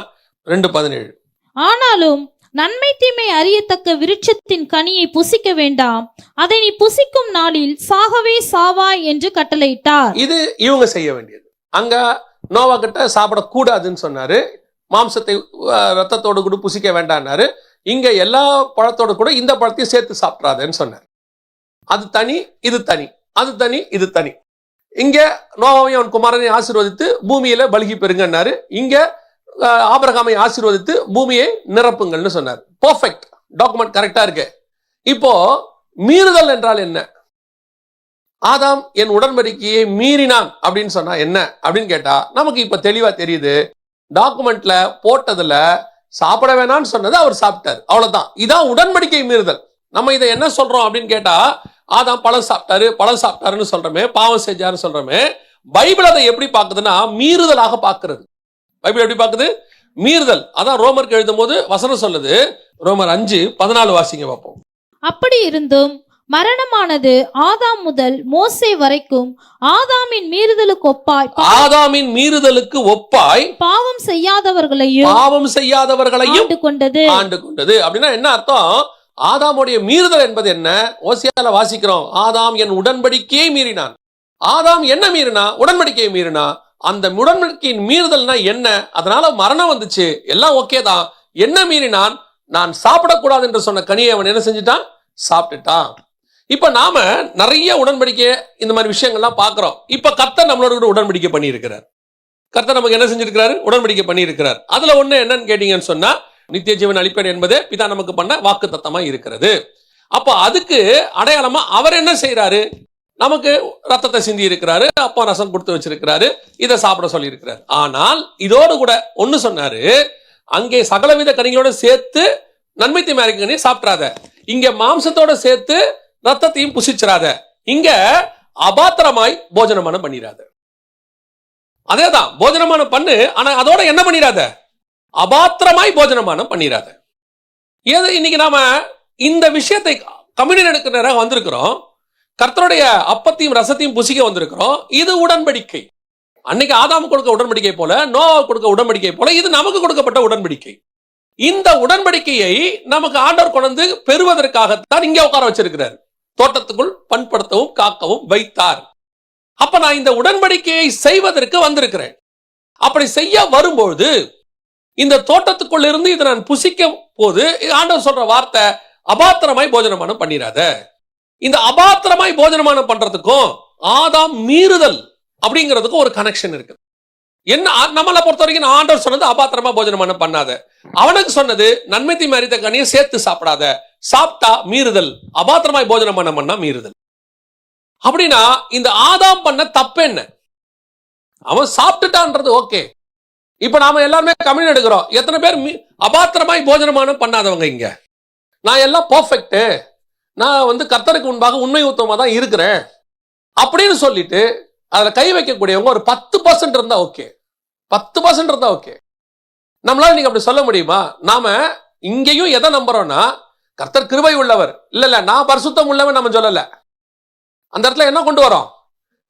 2:17, ஆனாலும் நன்மை தீமை அறியத்தக்க விருட்சத்தின் கனியை புசிக்க வேண்டாம், அதை நீ புசிக்கும் நாளில் சாகவே சாவாய் என்று கட்டளையிட்டார். இது இவங்க செய்ய வேண்டியது. அங்க நோவா கிட்ட சாப்பிடக்கூடாதுன்னு சொன்னாரு, மாம்சத்தை ரத்தத்தோடு கூட புசிக்க வேண்டாம்னாரு. இங்க எல்லா பழத்தோடு கூட இந்த பழத்தையும் சேர்த்து சாப்பிடாதுன்னு சொன்னார். அது தனி, இது தனி, அது தனி, இது தனி. இங்க நோவாவையும் அவன் குமாரனை ஆசீர்வதித்து பூமியில பல்கி பெருங்கன்னாரு. இங்க ஆபிரகாமை ஆசீர்வதித்து பூமியை நிரப்புங்கள்னு சொன்னார். பெர்ஃபெக்ட் டாக்குமெண்ட், கரெக்டா இருக்கு. இப்போ மீறுதல் என்றால் என்ன? ஆதாம் என் உடன்படிக்கையை மீறினான் அப்படின்னு சொன்னா என்ன அப்படின்னு கேட்டா நமக்கு இப்ப தெளிவா தெரியுது. டாக்குமெண்ட்ல போட்டதுல சாப்பிட வேணாம்னு சொன்னது அவர் சாப்பிட்டார், அவ்வளவுதான். இதான் உடன்படிக்கை மீறுதல். நம்ம இதை என்ன சொல்றோம் அப்படின்னு கேட்டா, ஆதாம் பழம் சாப்பிட்டாருன்னு சொல்றோமே, பாவம் செஞ்சாருன்னு சொல்றோமே. பைபிள் அதை எப்படி பார்க்குதுன்னா மீறுதலாக பார்க்கிறது. பைபிள் எப்படி பார்க்குது? மீறுதல். அதான் ரோமருக்கு எழுதும் போது வசனம் சொல்லுது, ரோமர் 5:14 வாசிங்க பார்ப்போம். அப்படி இருந்தும் மரணமானது ஆதாம் முதல் மோசே வரைக்கும் ஆதாமின் மீறுதலுக்கு ஒப்பாய் பாவம் செய்யாதவர்களையும் ஆண்டு கொண்டது. அப்படின்னா என்ன அர்த்தம்? ஆதாமுடைய மீறுதல் என்பது என்ன? ஓசியால வாசிக்கிறோம், ஆதாம் என் உடன்படிக்கையை மீறினான். ஆதாம் என்ன மீறினா? உடன்படிக்கையை மீறினா. அந்த உடன்படிக்கையின் மீறுதல்னா என்ன? அதனால மரணம் வந்துச்சு, எல்லாம் ஓகே தான். என்ன மீறினான்? நான் சாப்பிடக்கூடாது என்று சொன்ன கனியை அவன் என்ன செஞ்சுட்டான்? சாப்பிட்டுட்டான். இப்ப நாம நிறைய உடன்படிக்கை இந்த மாதிரி விஷயங்கள்லாம் பார்க்கிறோம். இப்ப கர்த்தர் நம்மளோட கூட உடன்படிக்கை பண்ணி இருக்கிறார். கர்த்தர் நமக்கு என்ன செஞ்சிருக்கிறாரு? உடன்படிக்கை பண்ணி இருக்கிறார். அதுல ஒண்ணு என்னன்னு கேட்டீங்கன்னு சொன்னா, நித்திய ஜீவன் அளிப்பேன் என்பது பிதா நமக்கு பண்ண வாக்கு தத்தமா இருக்கிறது. அப்ப அதுக்கு அடையாளமா அவர் என்ன செய்யறாரு? நமக்கு ரத்தத்தை சிந்தி இருக்கிறாரு, அப்பா ரசம் கொடுத்து வச்சிருக்கிறாரு, இதை சாப்பிட சொல்லி இருக்கிறார். ஆனால் இதோடு கூட ஒண்ணு சொன்னாரு, அங்கே சகலவித கனிகளோட சேர்த்து நன்மை தீமை அறிக்கை கனியை சாப்பிடாத, இங்க மாம்சத்தோட சேர்த்து ரத்தத்தையும் புசிச்சிடாத, இங்க அபாத்திரமாய் போஜனமானம் பண்ணிடாத. அதேதான், போஜனமானம் பண்ணு, ஆனா அதோட என்ன பண்ணிடாத? அபாத்திரமாய் போஜனமானம் பண்ணிடாத. ஏது இன்னைக்கு நாம இந்த விஷயத்தை கம்யூனியன் எடுக்கிற நேரம் வந்திருக்கிறோம், கர்த்தருடைய அப்பத்தையும் ரசத்தையும் புசிக்க வந்திருக்கிறோம். இது உடன்படிக்கை. அன்னைக்கு ஆதாம் கொடுக்க உடன்படிக்கை போல, நோவா கொடுக்க உடன்படிக்கை போல, இது நமக்கு கொடுக்கப்பட்ட உடன்படிக்கை. இந்த உடன்படிக்கையை நமக்கு ஆண்டவர் கொண்டு பெறுவதற்காகத்தான் இங்கே உட்கார வச்சிருக்கிறார். தோட்டத்துக்குள் பண்படுத்தவும் காக்கவும் வைத்தார். அப்ப நான் இந்த உடன்படிக்கையை செய்வதற்கு வந்திருக்கிறேன். அப்படி செய்ய வரும்போது இந்த தோட்டத்துக்குள்ள இருந்து இதை நான் புசிக்கும் போது ஆண்டவர் சொல்ற வார்த்தை, அபாத்திரமாய் போஜனமானம் பண்ணிடாத. இந்த அபாத்திரமாய் போஜனமானம் பண்றதுக்கும் ஆதாம் மீறுதல் அப்படிங்கிறதுக்கும் ஒரு கனெக்ஷன் இருக்கு. என்ன நம்மளை பொறுத்த வரைக்கும் ஆண்டவர் சொன்னது அபாத்திரமா போஜனமானம் பண்ணாத, அவனுக்கு சொன்னது நன்மை தீமை அறிந்த கனியை சேர்த்து சாப்பிடாத, சாப்பிட்டா மீறுதல், அபாத்திரமாய் போஜனமானம் பண்ணா மீறுதல். அப்படின்னா இந்த ஆதாம் பண்ண தப்பு என்ன? அவன் சாப்பிட்டுட்டான்றது ஓகே. இப்ப நாம எல்லாருமே கம்யூனியன் எடுக்கிறோம். எத்தனை பேர் அபாத்திரமாய் போஜனமானம் பண்ணாதவங்க இங்க? நான் எல்லாம் பெர்ஃபெக்ட், நான் கர்த்தருக்கு முன்பாக உண்மை உத்தமமா தான் இருக்கிறேன் அப்படின்னு சொல்லிட்டு அதுல கை வைக்கக்கூடியவங்க ஒரு 10% இருந்தா ஓகே. 10% இருந்தா ஓகே. நம்மளால நீங்க அப்படி சொல்ல முடியுமா? நாம இங்கேயும் எதை நம்புறோம்னா, கர்த்தர் கிருபை உள்ளவர், இல்ல நான் பரிசுத்தம் உள்ளவன் நம்ம சொல்லல. அந்த இடத்துல என்ன கொண்டு வரோம்?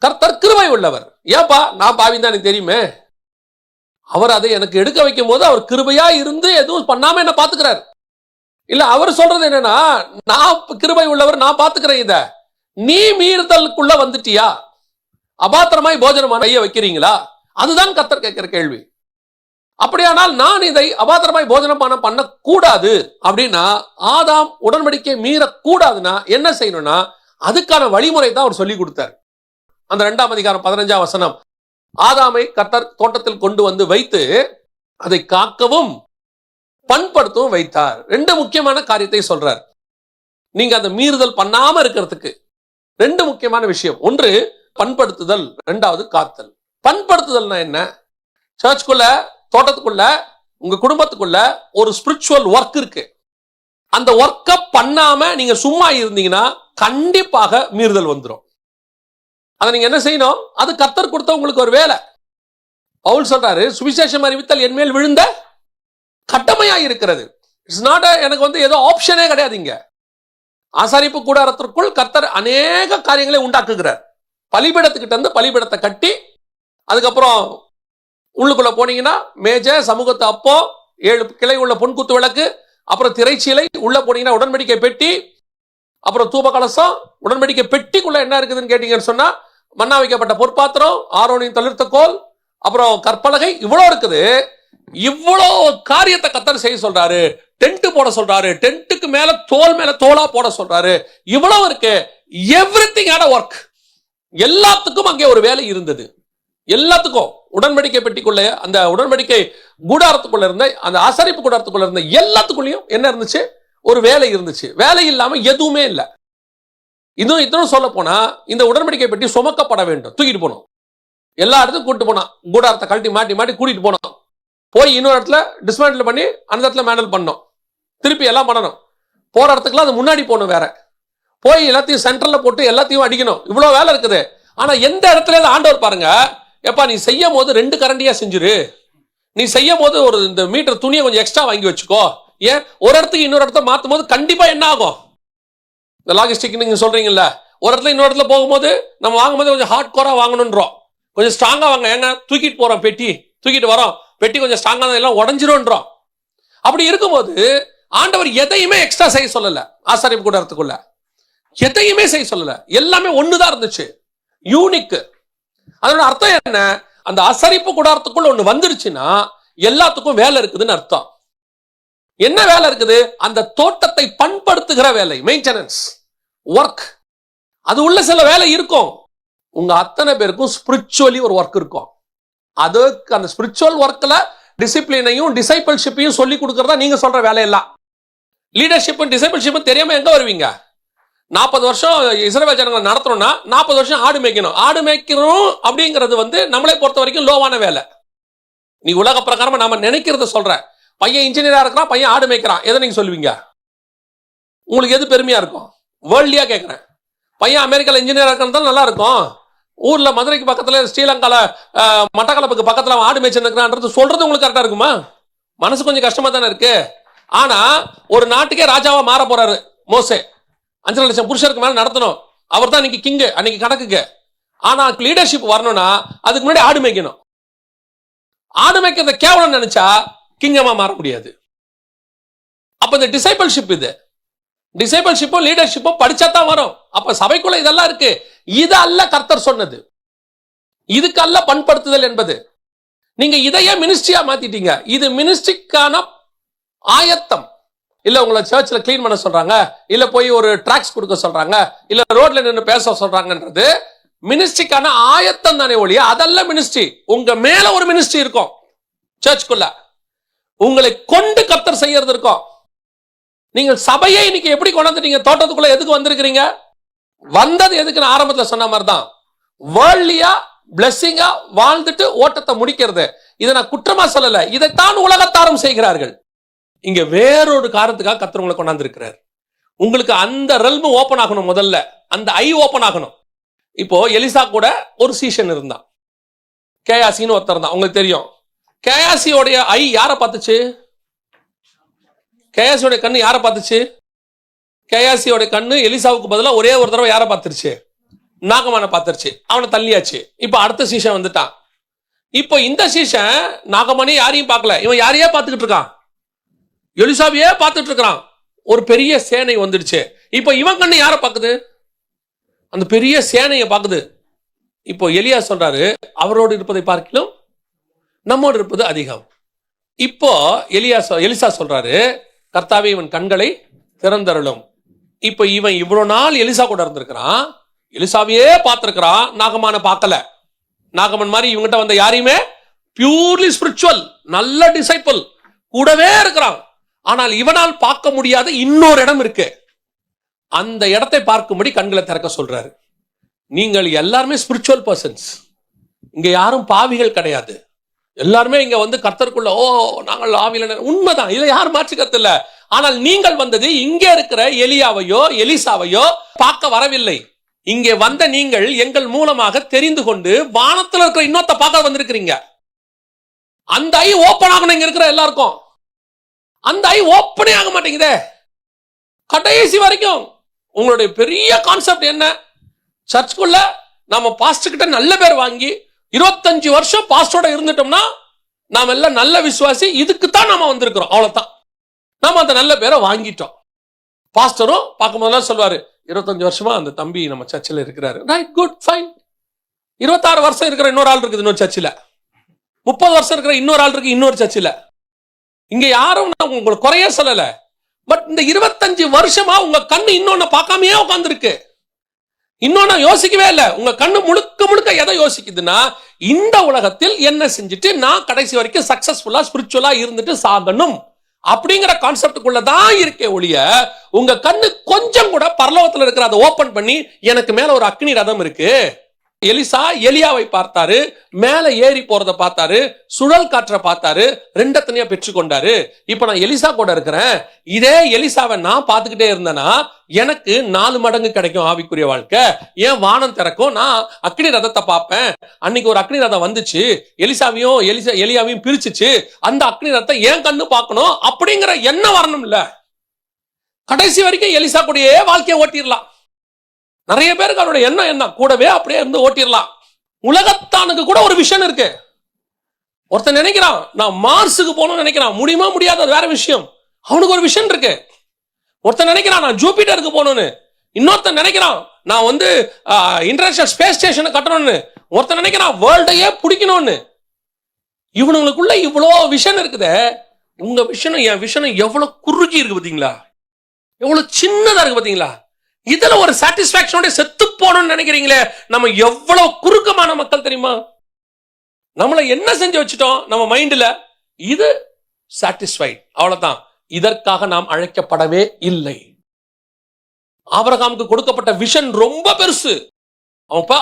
கர்த்தர் கிருபை உள்ளவர். ஏப்பா நான் பாவின்னு தான் எனக்கு தெரியுமே. அவர் அதை எனக்கு எடுக்க வைக்கும் போது அவர் கிருபையா இருந்து எதுவும் பண்ணாம என்ன பாத்துக்கிறார். இல்ல அவர் சொல்றது என்னன்னா, நான் கிருபை உள்ளவர், நான் பாத்துக்கிறேன். இத நீ மீறுதலுக்குள்ள வந்துட்டியா? அபாத்திரமாய் போஜனமான கைய வைக்கிறீங்களா? அதுதான் கர்த்தர் கேட்கிற கேள்வி. அப்படியானால் நான் இதை அபாத்திரமாய் போஜனமானம் பண்ண கூடாது அப்படின்னா, ஆதாம் உடன்படிக்கை மீறக்கூடாதுன்னா என்ன செய்யணும்னா, அதுக்கான வழிமுறை தான் அவர் சொல்லி கொடுத்தார். அந்த 2ஆம் அதிகாரம் 15ஆம் வசனம், ஆதாமை கர்த்தர் தோட்டத்தில் கொண்டு வந்து வைத்து அதை காக்கவும் பண்படுத்தவும் வைத்தார். 2 முக்கியமான காரியத்தை சொல்றார். நீங்க அந்த மீறுதல் பண்ணாம இருக்கிறதுக்கு 2 முக்கியமான விஷயம். ஒன்று பண்படுத்துதல், 2வது காத்தல். பண்படுத்துதல்னா என்ன? சர்ச்சுக்குள்ள, தோட்டத்துக்குள்ள, உங்க குடும்பத்துக்குள்ள ஒரு ஸ்பிரிச்சுவல் ஒர்க் இருக்கு. அந்த ஒர்க்கை பண்ணாம நீங்க சும்மா இருந்தீங்கன்னா கண்டிப்பாக மீறுதல் வந்துடும். அதை நீங்க என்ன செய்யணும்? அது கர்த்தர் கொடுத்த உங்களுக்கு ஒரு வேலை. பவுல் சொல்றாரு, சுவிசேஷம் அறிவித்தல் என் மேல் விழுந்த கட்டமையா இருக்கிறது. இட்ஸ் நாட் எனக்கு ஏதோ ஆப்ஷனே கிடையாது. இங்க ஆசாரிப்பு கூடாரத்திற்குள் கர்த்தர் அநேக காரியங்களை உண்டாக்குகிறார். பலிபீடத்துக்கிட்ட இருந்து பலிபீடத்தை கட்டி, அதுக்கப்புறம் உள்ளுக்குள்ள போனீங்கன்னா மேஜை, சமூகத்து அப்போ, 7 கிளை உள்ள பொன்குத்து விளக்கு, அப்புறம் திரைச்சீலை, உள்ள போனீங்கன்னா உடன்படிக்கை பெட்டி, அப்புறம் தூப கலசம். உடன்படிக்கை பெட்டிக்குள்ள என்ன இருக்குதுன்னு கேட்டீங்கன்னு சொன்னா மன்னா வைக்கப்பட்ட பொற்பாத்திரம், ஆரோனின் தளிர்த்த கோல், அப்புறம் கற்பலகை, இவ்வளவு இருக்குது. இவ்வளோ காரியத்தை கர்த்தர் செய்ய சொல்றாரு. டென்ட் போட சொல்றாரு, டென்ட்டுக்கு மேல தோலா போட சொல்றாரு. இவ்வளவு இருக்கு. Everything had a work. எல்லாத்துக்கும் அங்கே ஒரு வேலை இருந்தது. எல்லாத்துக்கும் உடன்படிக்கை பெட்டிக்குள்ள, அந்த உடன்படிக்கை கூடாரத்துக்குள்ள இருந்த, அந்த ஆசரிப்பு கூடாரத்துக்குள்ள இருந்த எல்லாத்துக்குள்ளேயும் என்ன இருந்துச்சு? ஒரு வேலை இருந்துச்சு. வேலை இல்லாம எதுவுமே இல்லை. இன்னும் சொல்ல போனா இந்த உடன்படிக்கை பெட்டி சுமக்கப்பட வேண்டும், தூக்கிட்டு போனோம். எல்லா இடத்துக்கும் கூட்டிட்டு போனான். கூடாரத்தை கழட்டி மாட்டி கூட்டிட்டு போனோம். போய் இன்னொரு இடத்துல டிஸ்மேண்டில் பண்ணி அந்த இடத்துல மேண்டல் பண்ணோம். திருப்பி எல்லாம் பண்ணணும். போற இடத்துக்குலாம் அது முன்னாடி போகணும். வேற போய் எல்லாத்தையும் சென்டர்ல போட்டு எல்லாத்தையும் அடிக்கணும். இவ்வளவு வேலை இருக்குது. ஆனா எந்த இடத்துல ஆண்டவர் பாருங்க, எப்பா நீ செய்யும் போது 2 கரண்டியா செஞ்சிரு. நீ செய்யும் போது ஒரு இந்த மீட்டர் துணியை கொஞ்சம் எக்ஸ்ட்ரா வாங்கி வச்சுக்கோ. ஏன் ஒரு இடத்துக்கு இன்னொரு இடத்த மாத்தும் போது கண்டிப்பா என்ன ஆகும்? இந்த லாஜிஸ்டிக் நீங்க சொல்றீங்கல்ல, ஒரு இடத்துல இன்னொரு இடத்துல போகும்போது நம்ம வாங்கும்போது கொஞ்சம் ஹார்ட் கோரா வாங்கணும்ன்றோம். கொஞ்சம் ஸ்ட்ராங்கா வாங்க. ஏங்க தூக்கிட்டு போறோம், பெட்டி தூக்கிட்டு வரோம், பெட்டி கொஞ்சம் ஸ்ட்ராங்கா எல்லாம் உடஞ்சிரும்ன்றோம். அப்படி இருக்கும்போது ஆண்டவர் எதையுமே எக்ஸ்ட்ரா செய்ய சொல்லல. ஆசாரிப்பு கூடாரத்துக்குள்ள எதையுமே செய்ய சொல்லல. எல்லாமே ஒண்ணுதான் இருந்துச்சு, யூனிக். அதோட அர்த்தம் என்ன? அந்த ஆசாரிப்பு கூடாரத்துக்குள்ள ஒண்ணு வந்துருச்சுன்னா எல்லாத்துக்கும் வேலை இருக்குதுன்னு அர்த்தம். என்ன வேலை இருக்குது? அந்த தோட்டத்தை பண்படுத்துகிற வேலை, மெயின்டெனன்ஸ் ஒர்க். அது உள்ள சில வேலை இருக்கும். உங்க அத்தனை பேருக்கும் ஸ்பிரிச்சுவலி ஒரு ஒர்க் இருக்கும். அதுக்கு அந்த ஸ்பிரிச்சுவல் ஒர்க்ல டிசிப்ளினையும் டிசைபிள்ஷிப்பையும் சொல்லி கொடுக்கறதா நீங்க சொல்ற வேலையெல்லாம். லீடர்ஷிப்பும் டிசைபிள்ஷிப்பும் தெரியாம எங்க வருவீங்க? 40 வருஷம் இஸ்ரவேல் ஜனங்களை நடத்தணும்னா 40 வருஷம் ஆடு மேய்க்கணும். ஆடு மேய்க்கணும் அப்படிங்கிறது நம்மளை பொறுத்த வரைக்கும் லோவான வேலை. நீ உலக பிரகாரமா நாம நினைக்கிறத சொல்ற. பையன் இன்ஜினியரா இருக்கிறான், பையன் ஆடு மேய்க்கிறான். எதை நீங்க சொல்லுவீங்க? உங்களுக்கு எது பெருமையா இருக்கும்? வேர்ல்டியா கேட்கிறேன். பையன் அமெரிக்கால இன்ஜினியரா இருக்கிறது நல்லா இருக்கும். ஊர்ல மதுரைக்கு பக்கத்துல, ஸ்ரீலங்கால மட்டக்களப்புக்கு பக்கத்துல ஆடு மேய்ச்சிருக்கிறான்றது சொல்றது உங்களுக்கு கரெக்டா இருக்குமா? மனசு கொஞ்சம் கஷ்டமா தானே இருக்கு. ஆனா ஒரு நாட்டுக்கே ராஜாவா மாற போறாரு மோசே. 5 லட்சம் புருஷருக்கு மேல நடத்தணும். அவர் தான் இன்னைக்கு கிங்கு, அன்னைக்கு கணக்குக்கு. ஆனா லீடர்ஷிப் வரணும்னா அதுக்கு முன்னாடி ஆடு மேய்க்கணும். ஆடு மேய்க்கிறத கேவலம் நினைச்சா கிங்கமா மாற முடியாது. அப்ப இந்த டிசைபிள்ஷிப், இது டிசைபிள்ஷிப்பும் லீடர்ஷிப்பும் படிச்சா தான் வரும். அப்ப சபைக்குள்ள இதெல்லாம் இருக்கு. இது அல்ல கர்த்தர் சொன்னது. இதுக்கு அல்ல பண்படுத்துதல் என்பது. நீங்க இதையே மினிஸ்ட்ரியா மாத்திட்டீங்க. இது மினிஸ்ட்ரிக்கான ஆயத்தம் இல்ல. உங்களை சர்ச்ல கிளீன் பண்ண சொல்றாங்க, இல்ல போய் ஒரு டிராக்ஸ் கொடுக்க சொல்றாங்க, இல்ல ரோட்ல நின்று பேச சொல்றாங்கன்றது மினிஸ்ட்ரிக்கான ஆயத்தம் தானே ஒழிய அதெல்லாம் மினிஸ்ட்ரி. உங்க மேல ஒரு மினிஸ்ட்ரி இருக்கும். சர்ச்சுக்குள்ள உங்களை கொண்டு கர்த்தர் செய்யறது இருக்கும். நீங்கள் சபையை இன்னைக்கு எப்படி கொண்டாந்துட்டீங்க? தோட்டத்துக்குள்ள எதுக்கு வந்திருக்கிறீங்க? வந்தது எதுக்குன்னு ஆரம்பத்தில் சொன்ன மாதிரி தான். வேர்ல்ட்லியா பிளெஸிங்கா வாழ்ந்துட்டு ஓட்டத்தை முடிக்கிறது. இதை நான் குற்றமா சொல்லல. இதைத்தான் உலகத்தாரும் செய்கிறார்கள். இங்க வேறொரு காரணத்துக்காக கர்த்தர் உங்களை கொண்டாந்து இருக்கிறார். உங்களுக்கு அந்த ரெல்ம் ஓபன் ஆகணும். முதல்ல அந்த ஐ ஓபன் ஆகணும். இப்போ எலிசா கூட ஒரு சீஷன் இருந்தான், கேயாசின்னு ஒருத்தர் தான். உங்களுக்கு தெரியும். கேயாசியோடைய ஐ யாரை பார்த்துச்சு? கேயாசியோட கண்ணு யாரை பார்த்துச்சு? கேயாசியோட கண்ணு எலிசாவுக்கு பதிலாக ஒரே ஒரு தடவை யாரை பார்த்துருச்சு? நாகமான பார்த்துருச்சு. அவனை தள்ளியாச்சு. இப்ப அடுத்த சீசன் வந்துட்டான். இப்போ இந்த சீசன் நாகமணி யாரையும் பார்க்கல. இவன் யாரையே பார்த்துக்கிட்டு இருக்கான்? எலிசாவையே பார்த்துட்டு இருக்கிறான். ஒரு பெரிய சேனை வந்துடுச்சு. இப்போ இவன் கண்ணு யாரை பார்க்குது? அந்த பெரிய சேனையை பார்க்குது. இப்போ எலியா சொல்றாரு, அவரோடு இருப்பதை பார்க்கிலும் நம்மோடு இருப்பது அதிகம். இப்போ எலிசா சொல்றாரு, கர்த்தாவே இவன் கண்களை திறந்தருளும். இப்ப இவன் இவ்வளவு நாள் எலிசா கூட இருந்திருக்கிறான், எலிசாவையே பார்த்திருக்கிறான், நாகமான பார்க்கல. நாகமன் மாதிரி இவங்கிட்ட வந்த யாரையுமே பியூர்லி ஸ்பிரிச்சுவல் நல்ல டிசைபிள் கூடவே இருக்கிறான். ஆனால் இவனால் பார்க்க முடியாத இன்னொரு இடம் இருக்கு. அந்த இடத்தை பார்க்கும்படி கண்களை திறக்க சொல்றாரு. நீங்கள் எல்லாருமே ஸ்பிரிச்சுவல் பர்சன்ஸ். இங்க யாரும் பாவிகள் கிடையாது. எல்லாருமே இங்க வந்து கர்த்தருக்குள்ள நாங்கள் ஆவியில உண்மைதான், இதை யாரும் மாற்றிக்கிறது இல்ல. ஆனால் நீங்கள் வந்தது இங்கே இருக்கிற எலியாவையோ எலிசாவையோ பார்க்க வரவில்லை. இங்கே வந்த நீங்கள் எங்கள் மூலமாக தெரிந்து கொண்டு வானத்தில் இருக்கிற இன்னொத்த பார்க்க வந்திருக்கிறீங்க. அந்த ஐ ஓப்பன் ஆகணும். இங்க இருக்கிற எல்லாருக்கும் அந்த ஐ ஓப்பனே ஆக மாட்டேங்குதே. கடைசி வரைக்கும் உங்களுடைய பெரிய கான்செப்ட் என்ன? சர்ச்சுக்குள்ள நாம பாஸ்டர் கிட்ட நல்ல பேர் வாங்கி 25 வருஷம் பாஸ்டரோட இருந்துட்டோம்னா நாம எல்லாம் நல்ல விசுவாசி, இதுக்குத்தான் நாம வந்திருக்கிறோம், அவ்வளவுதான். நாம அந்த நல்ல பேரை வாங்கிட்டோம். பாஸ்டரும் பார்க்கும்போதெல்லாம் சொல்வாரு, 25 வருஷமா அந்த தம்பி நம்ம சர்ச்சில் இருக்கிறாரு. Right, good, fine. 26 வருஷம் இருக்கிற இன்னொரு ஆள் இருக்குது இன்னொரு சர்ச்சில். 30 வருஷம் இருக்கிற இன்னொரு ஆள் இருக்கு இன்னொரு சர்ச்சில். இங்க யாரும் நான் உங்களுக்கு குறைய சொல்லல. பட் இந்த 25 வருஷமா உங்க கண்ணு இன்னொன்னு பார்க்காமயே உட்கார்ந்துருக்கு. இன்னொன்னு யோசிக்கவே இல்லை. உங்க கண்ணு முழுக்க முழுக்க எதை யோசிக்குதுன்னா, இந்த உலகத்தில் என்ன செஞ்சுட்டு நான் கடைசி வரைக்கும் சக்சஸ்ஃபுல்லா ஸ்பிரிச்சுவலா இருந்துட்டு சாகணும் அப்படிங்கிற கான்செப்டுக்குள்ளதான் இருக்கே ஒழிய, உங்க கண்ணு கொஞ்சம் கூட பரலோகத்துல இருக்கிற அதை ஓபன் பண்ணி எனக்கு மேல ஒரு அக்னி ரதம் இருக்கு. எலிசா எலியாவை பார்த்தாரு, மேல ஏறி போறதை பார்த்தாரு, சுழல் காற்றை பார்த்தாரு, ரெண்டத்தனையா பெற்றுக்கொண்டாரு. இப்ப நான் எலிசா கூட இருக்கிறேன். இதே எலிசாவை நான் பார்த்துக்கிட்டே இருந்தேன்னா எனக்கு 4 மடங்கு கிடைக்கும் ஆவிக்குரிய வாழ்க்கை. ஏன் வானம் திறக்கும், நான் அக்னி ரதத்தை பார்ப்பேன். அன்னைக்கு ஒரு அக்னி ரதம் வந்துச்சு, எலியாவையும் பிரிச்சுச்சு. அந்த அக்னி ரதத்தை ஏன் கண்ணு பார்க்கணும் அப்படிங்கிற எண்ணம் வரணும் இல்ல. கடைசி வரைக்கும் எலிசா கூடயே வாழ்க்கையை ஓட்டிடலாம். நிறைய பேருக்கு அவருடைய எண்ணம் என்ன, கூடவே அப்படியே இருந்து ஓட்டிடலாம். உலகத்தானுக்கு கூட ஒரு விஷன் இருக்கு. ஒருத்தன் நினைக்கிறான் நான் மார்ஸுக்கு போகணும்னு நினைக்கிறான், முடியுமா முடியாது அது வேற விஷயம். அவனுக்கு ஒரு விஷன் இருக்கு. ஒருத்தன் நினைக்கிறான் நான் ஜூபிட்டருக்கு போகணும்னு, இன்னொருத்தன் நினைக்கிறான் நான் இன்டர்நேஷனல் ஸ்பேஸ் ஸ்டேஷனை கட்டணும்னு, ஒருத்தன் நினைக்கிறான் வேர்ல்டையே பிடிக்கணும்னு. இவனுங்களுக்குள்ள இவ்வளோ விஷன் இருக்குதே. உங்க விஷனும் என் விஷனும் எவ்வளவு குறுகி இருக்கு பாத்தீங்களா, எவ்வளவு சின்னதா இருக்கு பாத்தீங்களா. இதுல ஒரு சாட்டிஸ்பாக்சனோட செத்து போகணும்னு நினைக்கிறீங்களே, நம்ம எவ்வளவு குறுக்கமான மக்கள் தெரியுமா. நம்மளை என்ன செஞ்சு வச்சுட்டோம் நம்ம மைண்ட்ல, இது சாட்டிஸ்ஃபைட், அவ்வளவுதான். இதற்காக நாம் அழைக்கப்படவே இல்லை. ஆபிரகாமுக்கு கொடுக்கப்பட்ட விஷன் ரொம்ப பெருசு.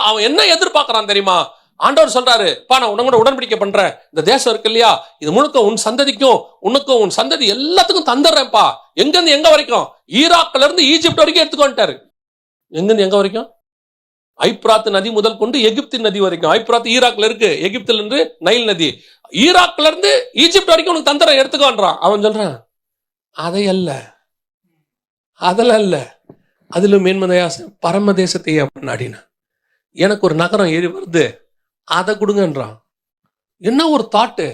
அவன் என்ன எதிர்பார்க்கிறான் தெரியுமா, ஆண்டவர் சொல்றாரு, நான் உன்னோட உடன்படிக்கை பண்றேன், இந்த தேசம் இருக்கு இல்லையா, இது முழுக்க உன் சந்ததிக்கும் உனக்கும் உன் சந்ததி எல்லாத்துக்கும் தந்துடுறேன்ப்பா. எங்கிருந்து எங்க வரைக்கும், ஈராக்ல இருந்து ஈஜிப்ட் வரைக்கும் எடுத்துக்கொண்டாரு. எங்கிருந்து எங்க வரைக்கும், ஐப்ராத் நதி முதல் கொண்டு எகிப்தின் நதி வரைக்கும். ஐப்ராத் ஈராக்ல இருக்கு, எகிப்துல இருந்து நைல் நதி, ஈராக்ல இருந்து ஈஜிப்ட் வரைக்கும் உனக்கு தந்துடுறேன் எடுத்துக்கோன்றான். அவன் சொல்றான் அதை அல்ல, அதில் அல்ல, அதிலும் மேன்மதையாச பரம தேசத்தையே நாடின, எனக்கு ஒரு நகரம் ஏறி வருது அதை கொடுங்கன்றான். என்ன ஒரு தாட்டு,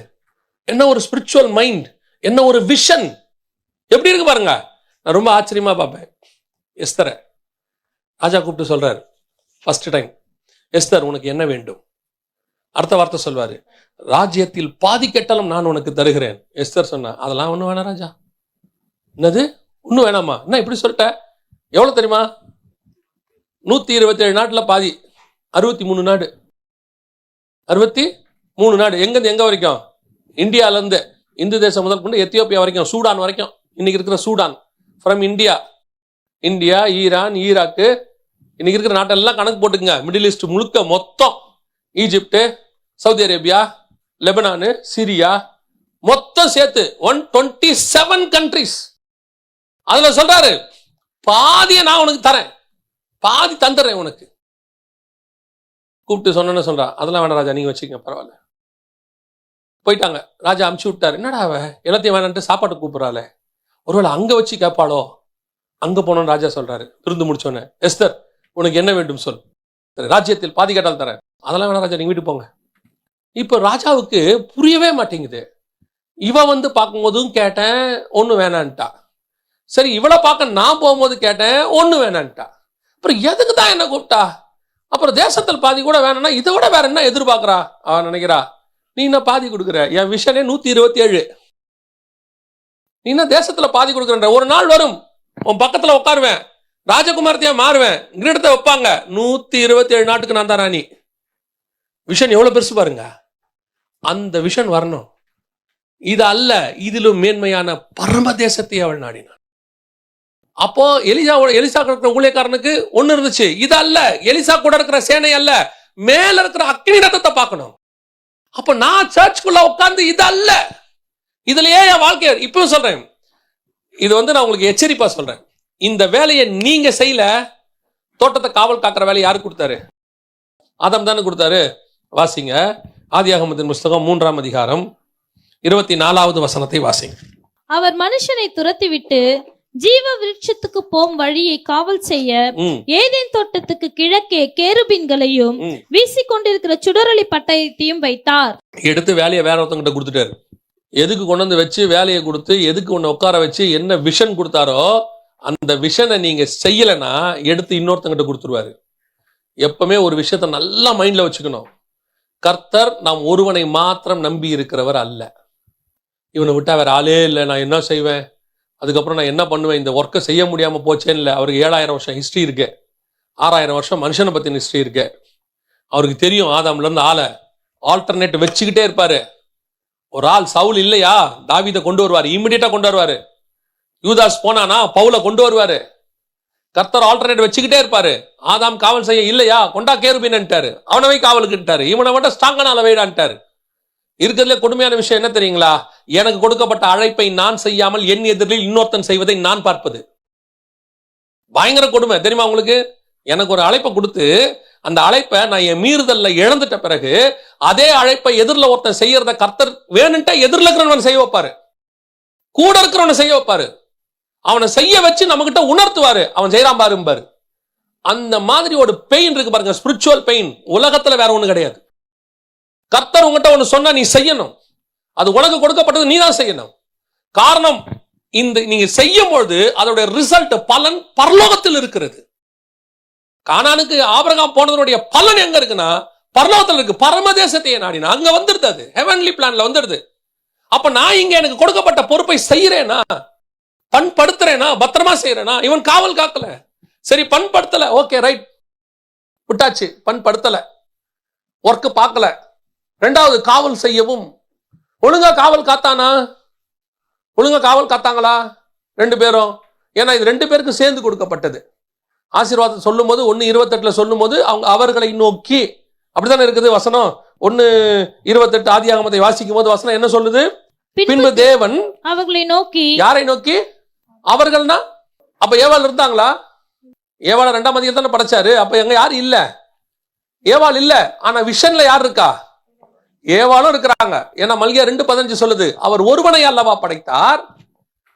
என்ன ஒரு ஸ்பிரிச்சுவல் மைண்ட், என்ன ஒரு விஷன், எப்படி இருக்கு பாருங்க. நான் ரொம்ப ஆச்சரியமா பார்ப்பேன். எஸ்தரை ராஜா கூப்பிட்டு சொல்றாரு ஃபர்ஸ்ட் டைம், எஸ்தர் உனக்கு என்ன வேண்டும். அடுத்த வார்த்தை சொல்வாரு, ராஜ்யத்தில் பாதி கெட்டலும் நான் உனக்கு தருகிறேன். எஸ்தர் சொன்னா அதெல்லாம் ஒண்ணு வேணாம் ராஜா. என்னது ஒன்னும் வேணாமா, என்ன இப்படி சொல்லிட்ட, எவ்வளவு தெரியுமா, 127 நாட்டுல பாதி, 63 நாடு, 63 நாடு. எங்கிருந்து எங்க வரைக்கும், இந்தியால இருந்து இந்து தேசம் முதல் கொண்டு எத்தியோப்பியா வரைக்கும், சூடான் வரைக்கும். இன்னைக்கு இருக்கிற Sudan from India, Iran, Iraq, இன்னைக்கு இருக்கிற நாட்டெல்லாம் கணக்கு போட்டுக்குங்க. மிடில் ஈஸ்ட் முழுக்க மொத்தம், Egypt, Saudi Arabia, Lebanon, Syria, மொத்தம் சேர்த்து 127 கண்ட்ரிஸ். அதுல சொல்றாரு பாதியை நான் உனக்கு தரேன், பாதி தந்துடுறேன் உனக்கு. கூப்பிட்டு சொன்னு சொல்றா, அதெல்லாம் வேணாம் ராஜா, நீங்க வச்சுக்கங்க பரவாயில்ல. போயிட்டாங்க. ராஜா அமுச்சு விட்டாரு. என்னடா அவ எல்லாத்தையும் வேணான்ட்டு சாப்பாட்டு கூப்பிடுறாளே, ஒருவேளை அங்க வச்சு கேட்பாளோ. அங்க போனோன்னு ராஜா சொல்றாரு, விருந்து முடிச்சோன்னே, எஸ்தர் உனக்கு என்ன வேண்டும் சொல், ராஜ்யத்தில் பாதி கேட்டால் தரேன். அதெல்லாம் வேணாம் ராஜா, நீங்க வீட்டு போங்க. இப்போ ராஜாவுக்கு புரியவே மாட்டேங்குது. இவ பார்க்கும்போதும் கேட்டேன் ஒண்ணு வேணான்ட்டா, சரி இவளை பார்க்க நான் போகும்போது கேட்டேன் ஒண்ணு வேணான்ட்டா, அப்புறம் எதுக்கு தான் என்ன கூப்பிட்டா, அப்புறம் தேசத்தில் பாதி கூட வேணும்னா இதை விட வேற என்ன எதிர்பார்க்கிறா. அவன் நினைக்கிறா, நீ என்ன பாதி கொடுக்குற, என் விஷனே 127, நீ என்ன தேசத்துல பாதி கொடுக்குற. ஒரு நாள் வரும் உன் பக்கத்துல உட்காருவேன், ராஜகுமாரத்தையா மாறுவேன், கிரீடத்தை வைப்பாங்க, 127 நாட்டுக்கு நான் தான் ராணி. விஷன் எவ்வளவு பெருசு பாருங்க. அந்த விஷன் வரணும். இது அல்ல, இதிலும் மேன்மையான பரம தேசத்தை அவள் நாடினான். அப்போ எலிசா இருக்கிற ஊழியக்காரனுக்கு ஒண்ணு இருந்துச்சு, இது அல்ல, எலிசா கூட இருக்கிற சேனை அல்ல, மேல இருக்கிற அக்னி ரதத்தை பார்க்கணும். அப்ப நான் சர்ச்சுக்குள்ள உட்கார்ந்து இது அல்ல, இதுலயே என் வாழ்க்கை. இப்பவும் சொல்றேன், இது நான் உங்களுக்கு எச்சரிப்பா சொல்றேன், இந்த வேலையை நீங்க செய்யல. தோட்டத்தை காவல் காக்கிற வேலையை யாரு கொடுத்தாரு, ஆதாம் தானே கொடுத்தாரு. வாசிங்க ஆதியாகமத்தின் புஸ்தகம் 3ஆம் அதிகாரம் 24வது வசனத்தை வாசிங்க. அவர் மனுஷனை துரத்திவிட்டு ஜீவ விருட்சத்துக்கு போம் வழியை காவல் செய்ய ஏதேன் தோட்டத்துக்கு கிழக்கே கேருபீன்களையும் வீசிக்கொண்டிருக்கிற சுடரொளி பட்டயத்தையும் வைத்தார். எடுத்து வேலையை வேற ஒருத்தங்கிட்ட கொடுத்துட்டாரு. எதுக்கு கொண்டு வந்து வச்சு வேலையை கொடுத்து எதுக்கு ஒன்று உட்கார வச்சு என்ன விஷன் கொடுத்தாரோ அந்த விஷனை நீங்க செய்யலைன்னா எடுத்து இன்னொருத்தங்கிட்ட கொடுத்துருவாரு. எப்பவுமே ஒரு விஷயத்த நல்லா மைண்ட்ல வச்சுக்கணும். கர்த்தர் நாம் ஒருவனை மாத்திரம் நம்பி இருக்கிறவர் அல்ல. இவனை விட்டா வேற ஆளே இல்லை, நான் என்ன செய்வேன், அதுக்கப்புறம் நான் என்ன பண்ணுவேன், இந்த ஒர்க்கை செய்ய முடியாம போச்சேன்னு இல்லை. அவருக்கு 7000 வருஷம் ஹிஸ்டரி இருக்கு, 6000 வருஷம் மனுஷனை பத்தின ஹிஸ்டரி இருக்கு. அவருக்கு தெரியும் ஆதாம்ல இருந்து ஆளை ஆல்டர்னேட் வச்சுக்கிட்டே இருப்பாரு. ஒரு ஆள் சவுல் இல்லையா, தாவீதை கொண்டு வருவாரு, இமிடியேட்டா கொண்டு வருவாரு. யூதாஸ் போனானா பவுலை கொண்டு வருவாரு. கர்த்தர் ஆல்டர்னேட் வச்சுக்கிட்டே இருப்பாரு. ஆதாம் காவல் செய்ய இல்லையா, கொண்டா கேருபீன்ட்டாரு, அவனவை காவலுக்குட்டாரு, இவனை மட்டும் ஸ்ட்ராங்கான அளவைடான்ட்டாரு. இருக்கிறதுல கொடுமையான விஷயம் என்ன தெரியுங்களா, எனக்கு கொடுக்கப்பட்ட அழைப்பை நான் செய்யாமல் என் எதிரில் இன்னொருத்தன் செய்வதை நான் பார்ப்பது. பயங்கர கொடுமை தெரியுமா உங்களுக்கு. எனக்கு ஒரு அழைப்பை கொடுத்து அந்த அழைப்பை நான் என் மீறுதல்ல இழந்துட்ட பிறகு அதே அழைப்பை எதிரில் ஒருத்தன் செய்யறத கர்த்தர் வேணுன்ட்டா எதிரில் இருக்கிறவன் செய்ய வைப்பாரு, கூட இருக்கிறவனை செய்ய வைப்பாரு, அவனை செய்ய வச்சு நம்ம கிட்ட உணர்த்துவாரு, அவன் செய்யறான் பாரும்பாரு. அந்த மாதிரி ஒரு பெயின் இருக்கு பாருங்க, ஸ்பிரிச்சுவல் பெயின். உலகத்துல வேற ஒண்ணு கிடையாது. கர்த்தர் உங்ககிட்ட ஒண்ணு சொன்னா நீ செய்யணும், அது உனக்கு கொடுக்கப்பட்டது, நீ தான் செய்யணும். காரணம், இந்த நீங்க செய்யும் பொழுது அதோட ரிசல்ட் பலன் பரலோகத்தில் இருக்கிறது. கானானுக்கு ஆபிரகாம் போனதனுடைய பலன் எங்க இருக்குன்னா பரலோகத்தில் இருக்கு. பரமதேசத்தையே நாடினா அங்க வந்துருது, அது ஹெவன்லி பிளான்ல வந்துடுது. அப்ப நான் இங்க எனக்கு கொடுக்கப்பட்ட பொறுப்பை செய்யறேனா, பண்படுத்துறேனா, பத்திரமா செய்யறேனா. இவன் காவல் காக்கல, சரி பண்படுத்தல, ஓகே ரைட் விட்டாச்சு, பண்படுத்தல, ஒர்க் பார்க்கல. ரெண்டாவது காவல் செய்யவும், ஒழுங்கா காவல் காத்தானா, ஒழுங்கா காவல் காத்தாங்களா ரெண்டு பேரும்? ஏன்னா இது ரெண்டு பேருக்கு சேர்ந்து கொடுக்கப்பட்டது. ஆசீர்வாதம் சொல்லும் போது 1:28 சொல்லும் போது அவங்க அவர்களை நோக்கி, அப்படித்தானே இருக்குது வசனம். 1:28 ஆதியாகமத்தை வாசிக்கும் போது வசனம் என்ன சொல்லுது, பின்பு தேவன் அவர்களை நோக்கி, யாரை நோக்கி, அவர்கள்னா அப்ப ஏவாள் இருந்தாங்களா? ஏவாள 2ஆம் அதிகாரத்துல தானே படைச்சாரு. அப்ப எங்க யாரு இல்ல, ஏவாள் இல்ல. ஆனா விஷன்ல யார் இருக்கா, ஏவாளும் இருக்கிறாங்க. ஏன்னா மல்கியா 2:15 சொல்லுது, அவர் ஒருவனை அல்லவா படைத்தார்,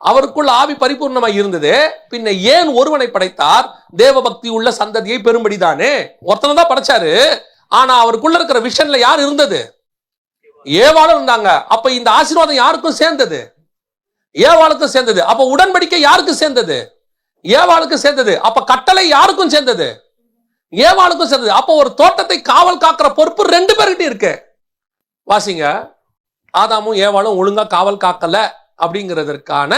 அவருக்குள்ள ஆவி பரிபூர்ணமாய் இருந்தது, பின்ன ஏன் ஒருவனை படைத்தார், தேவ பக்தி உள்ள சந்ததியை பெரும்படிதானே. ஒருத்தனை தான் படைச்சாரு, ஆனா அவருக்குள்ள இருக்கிற விஷன்ல யார் இருந்தது, ஏவாளும் இருந்தாங்க. அப்ப இந்த ஆசீர்வாதம் யாருக்கும் சேர்ந்தது, ஏவாளுக்கும் சேர்ந்தது. அப்ப உடன்படிக்கை யாருக்கு சேர்ந்தது, ஏவாளுக்கு சேர்ந்தது. அப்ப கட்டளை யாருக்கும் சேர்ந்தது, ஏவாளுக்கும் சேர்ந்தது. அப்ப ஒரு தோட்டத்தை காவல் காக்கிற பொறுப்பு 2 பேர்கிட்ட இருக்கு. வாசிங்க, ஆதாமும் ஏவாளும் ஒழுங்கா காவல் காக்கல அப்படிங்கிறதற்கான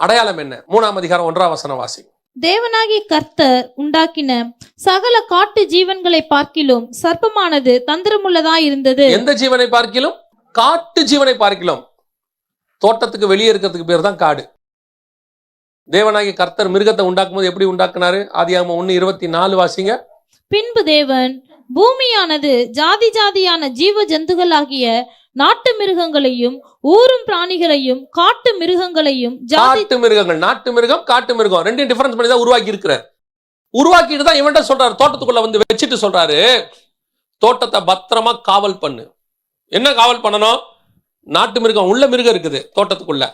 அடையாளம் என்ன? 3ஆம் அதிகாரம் 1ஆம் வசனம் வாசி. தேவனாகிய கர்த்தர் உண்டாக்கின சகல காட்டு ஜீவன்களை பார்க்கிலும் சர்ப்பமானது தந்திரமுள்ளதா இருந்தது. எந்த ஜீவனை பார்க்கிலும்? காட்டு ஜீவனை பார்க்கிலும். தோட்டத்துக்கு வெளியே இருக்கிறதுக்கு பேர் தான் காடு. தேவனாகிய கர்த்தர் மிருகத்தை உண்டாக்கும் போது எப்படி உண்டாக்குனாரு? ஆதியாகமம் 1:24 வாசிங்க. பின்பு தேவன் பூமியானது ஜாதி ஜாதியான ஜீவ ஜந்துகளாகிய நாட்டு மிருகங்களையும் ஊரும் பிராணிகளையும் காட்டு மிருகங்களையும், காட்டு மிருகங்கள், நாட்டு மிருகம் காட்டு மிருகம் ரெண்டையும் டிஃபரன்ஸ் பண்ணி தான் உருவாக்கி இருக்கிறார். உருவாக்கிட்டு தான் இவன்ட்ட சொல்றாரு, தோட்டத்துக்குள்ள வந்து வச்சுட்டு சொல்றாரு, தோட்டத்தை பத்திரமா காவல் பண்ணு. என்ன காவல் பண்ணணும்? நாட்டு மிருகம், உள்ள மிருகம் இருக்குது தோட்டத்துக்குள்ள,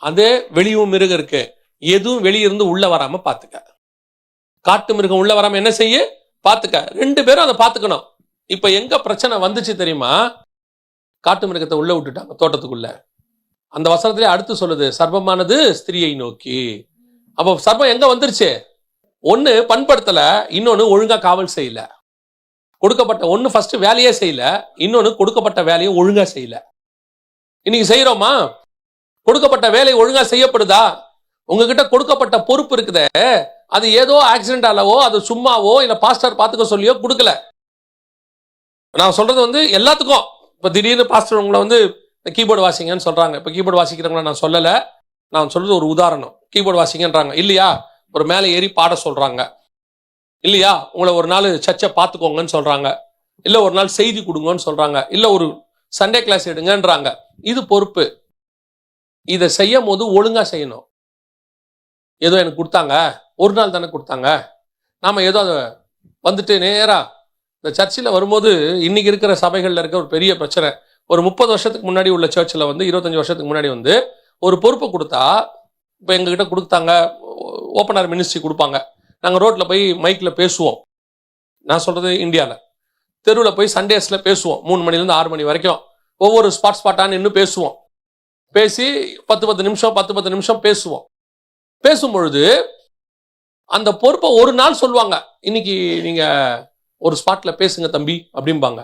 அதே வெளியும் மிருகம் இருக்கு, எதுவும் வெளியிருந்து உள்ள வராம பாத்துக்க. காட்டு மிருகம் உள்ள வராம என்ன செய்ய பாத்துக்க. 2 பேரும் அதை பாத்துக்கணும். இப்ப எங்க பிரச்சனை வந்துச்சு தெரியுமா? காட்டு மிருகத்தை உள்ள விட்டுட்டாங்க தோட்டத்துக்குள்ள. அந்த வசனத்திலே அடுத்து சொல்லுது, சர்ப்பமானது ஸ்திரியை நோக்கி. அப்போ சர்ப்பம் எங்க வந்துருச்சு? ஒண்ணு பண்படுத்தல, இன்னொன்னு ஒழுங்கா காவல் செய்யல. கொடுக்கப்பட்ட ஒண்ணு ஃபர்ஸ்ட் வேலையே செய்யல, இன்னொன்னு கொடுக்கப்பட்ட வேலையை ஒழுங்கா செய்யல. இன்னைக்கு செய்யறோமா? கொடுக்கப்பட்ட வேலை ஒழுங்கா செய்யப்படுதா? உங்ககிட்ட கொடுக்கப்பட்ட பொறுப்பு இருக்குதே, அது ஏதோ ஆக்சிடென்டாலவோ அது சும்மாவோ இல்ல பாஸ்டர் பாத்துக்க சொல்லியோ கொடுக்கல. நான் சொல்றது எல்லாத்துக்கும். இப்ப திடீர்னு பாஸ்டர் உங்களை கீபோர்டு வாசிங்கன்னு சொல்றாங்க. இப்ப கீபோர்டு வாசிக்கிறவங்கள நான் சொல்லல, நான் சொல்றது ஒரு உதாரணம். கீபோர்டு வாசிங்கன்றாங்க இல்லையா, ஒரு மேலே ஏறி பாட சொல்றாங்க இல்லையா, உங்களை ஒரு நாள் சர்ச்சை பார்த்துக்கோங்கன்னு சொல்றாங்க, இல்ல ஒரு நாள் செய்தி கொடுங்கன்னு சொல்றாங்க, இல்ல ஒரு சண்டே கிளாஸ் எடுங்கன்றாங்க. இது பொறுப்பு. இதை செய்யும் போது ஒழுங்கா செய்யணும். ஏதோ எனக்கு கொடுத்தாங்க, ஒரு நாள் தானே கொடுத்தாங்க, நாம ஏதோ அதை வந்துட்டு நேரா இந்த சர்ச்சில் வரும்போது இன்னைக்கு இருக்கிற சபைகளில் இருக்க ஒரு பெரிய பிரச்சனை. ஒரு 30 வருஷத்துக்கு முன்னாடி உள்ள சர்ச்சில் 25 வருஷத்துக்கு முன்னாடி ஒரு பொறுப்பை கொடுத்தா, இப்போ எங்ககிட்ட கொடுத்தாங்க, ஓப்பனர் மினிஸ்ட்ரி கொடுப்பாங்க, நாங்கள் ரோட்டில் போய் மைக்கில் பேசுவோம். நான் சொல்றது இந்தியாவில் தெருவில் போய் சண்டேஸில் பேசுவோம். 3 மணிலேருந்து 6 மணி வரைக்கும் ஒவ்வொரு ஸ்பாட்டான்னு இன்னும் பேசுவோம். பேசி 10 நிமிஷம் பேசுவோம். பேசும் பொழுது அந்த பொறுப்பை ஒரு நாள் சொல்லுவாங்க, இன்னைக்கு நீங்க ஒரு ஸ்பாட்ல பேசுங்க தம்பி அப்படிம்பாங்க.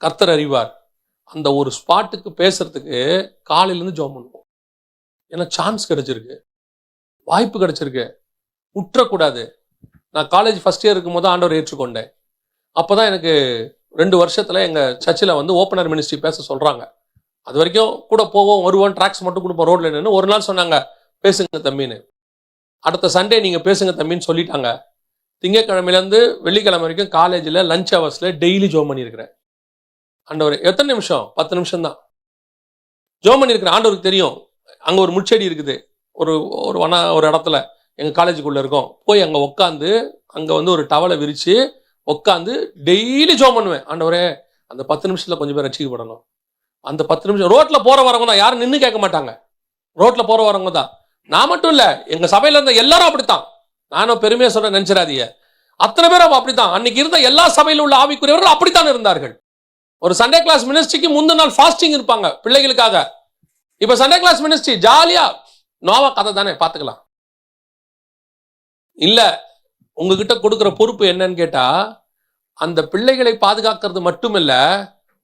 கர்த்தர் அறிவார், அந்த ஒரு ஸ்பாட்டுக்கு பேசுறதுக்கு காலையிலேருந்து ஜெபம் பண்ணுவோம். ஏன்னா சான்ஸ் கிடைச்சிருக்கு, வாய்ப்பு கிடைச்சிருக்கு, விட்டுறக்கூடாது. நான் காலேஜ் ஃபர்ஸ்ட் இயர் இருக்கும் போது ஆண்டவர் ஏற்றுக்கொண்டேன். அப்போதான் எனக்கு 2 வருஷத்துல எங்க சர்ச்சில் வந்து ஓப்பனர் மினிஸ்ட்ரி பேச சொல்றாங்க. அது வரைக்கும் கூட போவோம் வருவோம், ட்ராக்ஸ் மட்டும் கொடுப்போம் ரோட்ல நின்று. ஒரு நாள் சொன்னாங்க பேசுங்க தம்பின்னு. அடுத்த சண்டே நீங்க பேசுங்க தம்பின்னு சொல்லிட்டாங்க. திங்கக்கிழமையிலேருந்து வெள்ளிக்கிழமை வரைக்கும் காலேஜில் லஞ்ச் ஹவர்ஸ்ல டெய்லி ஜெபம் பண்ணியிருக்கிறேன். ஆண்டவர் எத்தனை நிமிஷம்? 10 நிமிஷம் தான் ஜெபம் பண்ணியிருக்கிறேன். ஆண்டவருக்கு தெரியும் அங்க ஒரு முட்செடி இருக்குது, ஒரு ஒரு இடத்துல எங்க காலேஜுக்குள்ள இருக்கும். போய் அங்க உட்காந்து அங்க வந்து ஒரு டவலை விரிச்சு உட்காந்து டெய்லி ஜெபம் பண்ணுவேன். ஆண்டவரே அந்த 10 நிமிஷத்துல கொஞ்சம் பேர் ரட்சிக்கப்படணும். அந்த 10 நிமிஷம் ரோட்ல போற வரவங்க தான், யாரும் நின்று கேட்க மாட்டாங்க. ரோட்ல போற வரவங்க தான். நான் மட்டும் இல்ல, எங்க சபையில இருந்த எல்லாரும் அப்படித்தான். நானும் பெருமையா சொல்றேன், நினைச்சிடாதீங்க. அத்தனை பேரும் அப்படித்தான். அன்னைக்கு இருந்த எல்லா சபையில உள்ள ஆவிக்குரியவர்கள் அப்படித்தான் இருந்தார்கள். ஒரு சண்டே கிளாஸ் மினிஸ்ட்ரிக்கு முந்தின நாள் ஃபாஸ்டிங் இருப்பாங்க பிள்ளைகளுக்காக. இப்ப சண்டே கிளாஸ் மினிஸ்ட்ரி ஜாலியா நோவா கதை தானே பாத்துக்கலாம். இல்ல, உங்ககிட்ட கொடுக்கிற பொறுப்பு என்னன்னு கேட்டா, அந்த பிள்ளைகளை பாதுகாக்கிறது மட்டுமில்ல,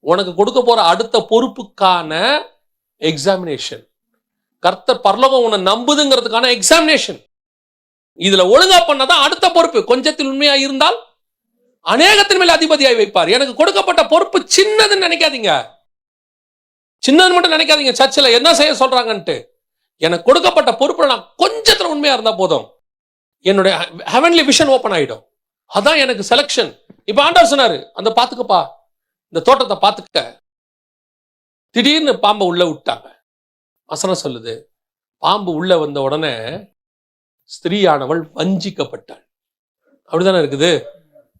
உனக்கு கொடுக்க போற அடுத்த பொறுப்புக்கான எக்ஸாமினேஷன். கர்த்தர் பரலோகம் உன்னை நம்புதுங்கிறதுக்கான எக்ஸாமினேஷன். இதுல ஒழுங்கா பண்ணதான் அடுத்த பொறுப்பு. கொஞ்சத்தில் உண்மையா இருந்தால் அநேகத்தின் மேல் அதிபதியாய் வைப்பார். எனக்கு கொடுக்கப்பட்ட பொறுப்பு சின்னதுன்னு நினைக்காதீங்க, சின்னது மட்டும் நினைக்காதீங்க. சர்ச்சில் என்ன செய்ய சொல்றாங்கன்ட்டு. எனக்கு கொடுக்கப்பட்ட பொறுப்புல நான் கொஞ்சத்துல உண்மையா இருந்தா போதும், என்னுடைய ஹெவன்லி விஷன் ஓபன் ஆயிடும். அதான் எனக்கு செலக்ஷன். இப்ப ஆண்டவர் சொன்னாரு, அந்த பாத்துக்கப்பா, இந்த தோட்டத்தை பாத்துக்க. திடீர்னு பாம்பை உள்ள விட்டாங்க. வசனம் சொல்லுது, பாம்பு உள்ள வந்த உடனே ஸ்திரீயானவள் வஞ்சிக்கப்பட்டாள். அப்படிதானே இருக்குது?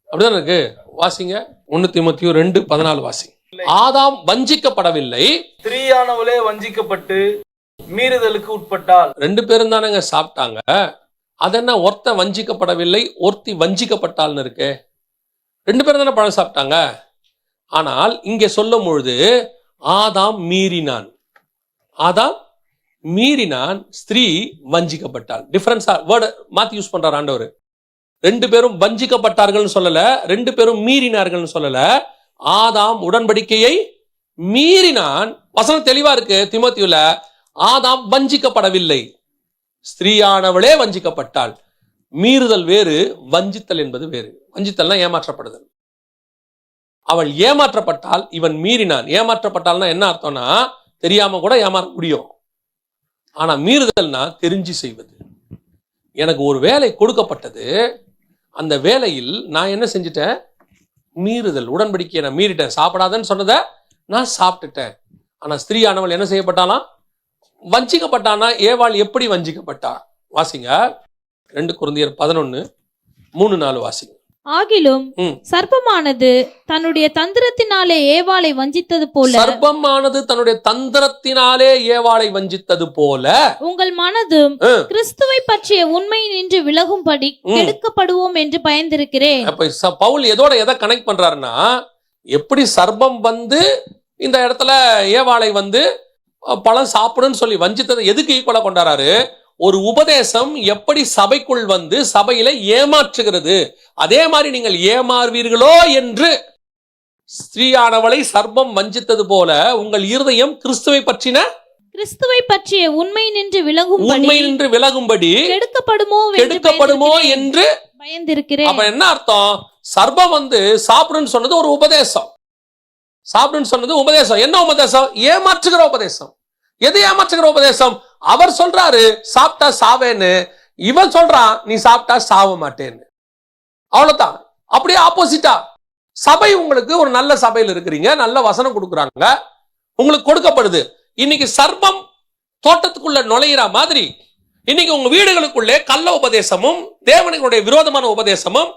அப்படிதானே இருக்கு. வாசிங்க 1 தீமோத்தேயு 2:14 வாசிங்க. ஆதாம் வஞ்சிக்கப்படவில்லை, ஸ்திரீயானவளே வஞ்சிக்கப்பட்டு மீறுதலுக்கு உட்பட்டாள். 2 பேரும் தானங்க சாப்பிட்டாங்க. அதென்ன ஒருத்தன் வஞ்சிக்கப்படவில்லை ஒருத்தி வஞ்சிக்கப்பட்டாள்னு இருக்கு? 2 பேரும் தானே பழம் சாப்பிட்டாங்க. ஆனால் இங்கே சொல்லும் பொழுது ஆதாம் மீறினான், ஆதாம் மீறினான், ஸ்திரீ வஞ்சிக்கப்பட்டாள். டிஃபரன்ஸா வேர்டு மாத்தி யூஸ் பண்றார் ஆண்டவர். 2 பேரும் வஞ்சிக்கப்பட்டார்கள் சொல்லல, 2 பேரும் மீறினார்கள் சொல்லல. ஆதாம் உடன்படிக்கையை மீறினான். வசனம் தெளிவா இருக்கு தீமோத்தேயுல. ஆதாம் வஞ்சிக்கப்படவில்லை, ஸ்திரீயானவளே வஞ்சிக்கப்பட்டாள். மீறுதல் வேறு, வஞ்சித்தல் என்பது வேறு. வஞ்சித்தல்னா ஏமாற்றப்படுதல். அவள் ஏமாற்றப்பட்டால், இவன் மீறினான். ஏமாற்றப்பட்டால்னா என்ன அர்த்தம்னா, தெரியாம கூட ஏமாற முடியும். ஆனா மீறுதல்னா தெரிஞ்சு செய்வது. எனக்கு ஒரு வேலை கொடுக்கப்பட்டது, அந்த வேலையில் நான் என்ன செஞ்சிட்டேன்? மீறுதல். உடன்படிக்கையை நான் மீறிட்டேன். சாப்பிடாதன்னு சொன்னதை நான் சாப்பிட்டுட்டேன். ஆனா ஸ்திரீயானவள் என்ன செய்யப்பட்டாலாம்? வஞ்சிக்கப்பட்டானா. ஏவாள் எப்படி வஞ்சிக்கப்பட்டா? வாசிங்க 2 கொரிந்தியர் 11:3-4 வாசிங்க. ஆகிலும் சர்ப்பமானது தன்னுடைய தந்திரத்தினாலே ஏவாளை வஞ்சித்தது போல, சர்ப்பமானது தன்னுடைய தந்திரத்தினாலே ஏவாளை வஞ்சித்தது போல, உங்கள் மனதும் கிறிஸ்துவை பற்றிய உண்மை நின்று விலகும்படி கெடுக்கப்படுவோம் என்று பயந்திருக்கிறேன். அப்ப பவுல் எதை கனெக்ட் பண்றாருன்னா, எப்படி சர்ப்பம் வந்து இந்த இடத்துல ஏவாளை வந்து பழம் சாப்பிடுன்னு சொல்லி வஞ்சித்ததை எதுக்கு ஈக்குவலா கொண்டாரு? ஒரு உபதேசம் எப்படி சபைக்குள் வந்து சபையில ஏமாற்றுகிறது, அதே மாதிரி நீங்கள் ஏமாறுவீர்களோ என்று ஸ்திரீயானவளை சர்ப்பம் வஞ்சித்தது போல உங்கள் இருதயம் கிறிஸ்துவை பற்றிய உண்மை நின்று விலகும்படி கெடுக்கப்படுமோ என்று பயந்திருக்கிறேன். அப்ப என்ன அர்த்தம்? சர்ப்பம் வந்து சாப்பிடுன்னு சொன்னது ஒரு உபதேசம். சாப்பிடுன்னு சொன்னது உபதேசம். என்ன உபதேசம்? ஏமாற்றுகிற உபதேசம். எது ஏமாற்றுகிற உபதேசம்? அவர் சொல்றாரு சாப்பிட்டா சாவேன்னு, இவன் சொல்றான் நீ சாப்பிட்டா சாவ மாட்டேன்னு. அவ்வளவுதான். அப்படியே ஆப்போசிட்டா சபை, உங்களுக்கு ஒரு நல்ல சபையில் இருக்கிறீங்க, நல்ல வசனம் கொடுக்குறாங்க, உங்களுக்கு கொடுக்கப்படுது. இன்னைக்கு சர்ப்பம் தோட்டத்துக்குள்ள நுழையிற மாதிரி இன்னைக்கு உங்க வீடுகளுக்குள்ளே கள்ள உபதேசமும் தேவனுடைய விரோதமான உபதேசமும்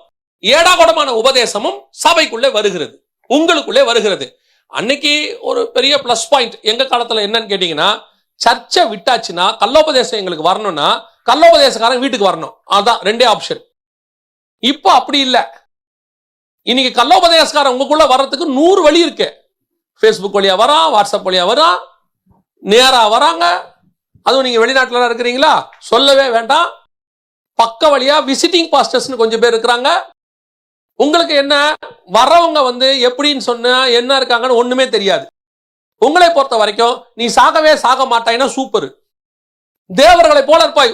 ஏடாகூடமான உபதேசமும் சபைக்குள்ளே வருகிறது, உங்களுக்குள்ளே வருகிறது. அன்னைக்கு ஒரு பெரிய பிளஸ் பாயிண்ட் எங்க காலத்துல என்னன்னு கேட்டீங்கன்னா, சர்ச்சை விட்டாச்சுன்னா கள்ளோபதேசம் எங்களுக்கு வரணும்னா கள்ளோபதேசக்காரன் வீட்டுக்கு வரணும். அதான் 2 ஆப்ஷன். இப்போ அப்படி இல்லை. இன்னைக்கு கள்ளோபதேசக்காரன் உங்களுக்குள்ள வர்றதுக்கு 100 வழி இருக்கு. ஃபேஸ்புக் வழியா வரான், வாட்ஸ்அப் வழியா வரான், நேரா வராங்க. அதுவும் நீங்க வெளிநாட்டுல இருக்கிறீங்களா, சொல்லவே வேண்டாம். பக்க வழியா விசிட்டிங் பாஸ்டர்ஸ்னு கொஞ்சம் பேர் இருக்கிறாங்க. உங்களுக்கு என்ன, வரவங்க வந்து எப்படின்னு சொன்னா என்ன இருக்காங்கன்னு ஒண்ணுமே தெரியாது. உங்களை பொறுத்த வரைக்கும் நீ சாகவே சாக மாட்டாய்னா சூப்பர், தேவர்களை போல இருப்பாய்,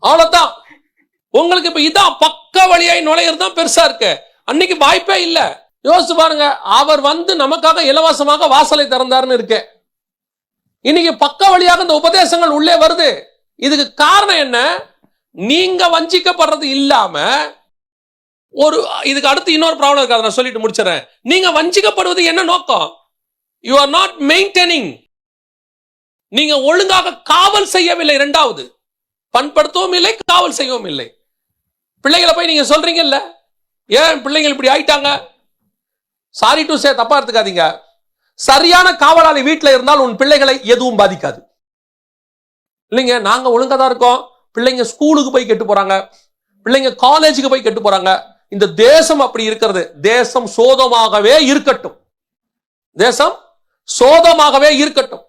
அவ்வளவுதான். உங்களுக்கு இப்ப இதான் பக்க வழியாய் நுழையிறது தான் பெருசா இருக்கு. அன்னைக்கு வாய்ப்பே இல்ல. யோசிச்சு பாருங்க, அவர் வந்து நமக்காக இலவசமாக வாசலை திறந்தாருன்னு இருக்கு. இன்னைக்கு பக்க வழியாக இந்த உபதேசங்கள் உள்ளே வருது. இதுக்கு காரணம் என்ன? நீங்க வஞ்சிக்கப்படுறது இல்லாம ஒரு இதுக்கு அடுத்து இன்னொரு ப்ராப்ளம் இருக்கு, அதை நான் சொல்லிட்டு முடிச்சிடறேன். நீங்க வஞ்சிக்கப்படுவது என்ன நோக்கம்? You are not maintaining. நீங்க ஒழுங்காக காவல் செய்யவில்லை. இரண்டாவது, பண்படுத்தவும் இல்லை, காவல் செய்யவும் இல்லை. பிள்ளைகளை போய் நீங்க சொல்றீங்கல்ல, ஏன் பிள்ளைங்க இப்படி ஆயிட்டாங்க, சாரி டு சே, தப்பா எடுத்துக்காதீங்க. சரியான காவலாளி வீட்டில் இருந்தால் உன் பிள்ளைகளை எதுவும் பாதிக்காது. இல்லைங்க, நாங்க ஒழுங்கா தான் இருக்கோம், பிள்ளைங்க ஸ்கூலுக்கு போய் கெட்டு போறாங்க, பிள்ளைங்க காலேஜுக்கு போய் கெட்டு போறாங்க. இந்த தேசம் அப்படி இருக்கிறது. தேசம் சோதமாகவே இருக்கட்டும், தேசம் சோதமாகவே இருக்கட்டும்.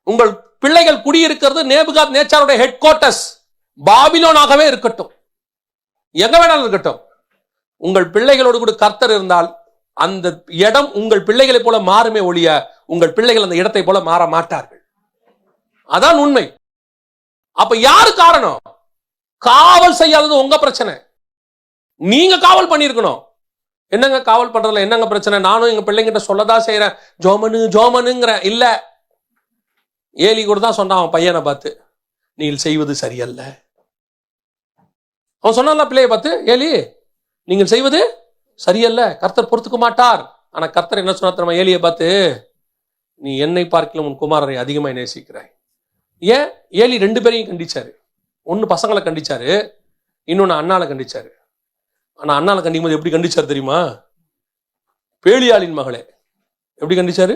உங்கள் பிள்ளைகள் குடியிருக்கிறது நேபுகாத் நேச்சாருடைய ஹெட் குவார்ட்டர்ஸ் பாபிலோனாகவே இருக்கட்டும், எங்க வேணாலும் இருக்கட்டும். உங்கள் பிள்ளைகளோடு கூட கர்த்தர் இருந்தால் அந்த இடம் உங்கள் பிள்ளைகளை போல மாறுமே ஒழிய உங்கள் பிள்ளைகள் அந்த இடத்தை போல மாற மாட்டார்கள். அதான் உண்மை. அப்ப யாரு காரணம்? காவல் செய்யாதது உங்க பிரச்சனை. நீங்க காவல் பண்ணிருக்கணும். என்னங்க காவல் பண்றதுல என்னங்க பிரச்சனை? நானும் எங்க பிள்ளைங்கிட்ட சொல்லதான் செய்யறேன், ஜோமனுங்கிற இல்ல. ஏலி கூட தான் சொன்னான் அவன் பையனை பார்த்து, நீ செய்வது சரியல்ல. அவன் சொன்னான்ல பிள்ளையை பார்த்து, ஏலி நீங்கள் செய்வது சரியல்ல, கர்த்தர் பொறுத்துக்க மாட்டார். ஆனா கர்த்தர் என்ன சொன்னா தெரியுமா ஏலியை பார்த்து? நீ என்னை பார்க்கலாம் உன் குமாரரை அதிகமாக நேசிக்கிறாய். ஏன்? ஏலி ரெண்டு பேரையும் கண்டிச்சாரு. ஒன்னு பசங்களை கண்டிச்சாரு, இன்னொன்னு அண்ணாலை கண்டிச்சாரு. ஆனா அண்ணாலை கண்டிக்கும் போது எப்படி கண்டிச்சாரு தெரியுமா? பேலியாளின் மகளே. எப்படி கண்டிச்சாரு?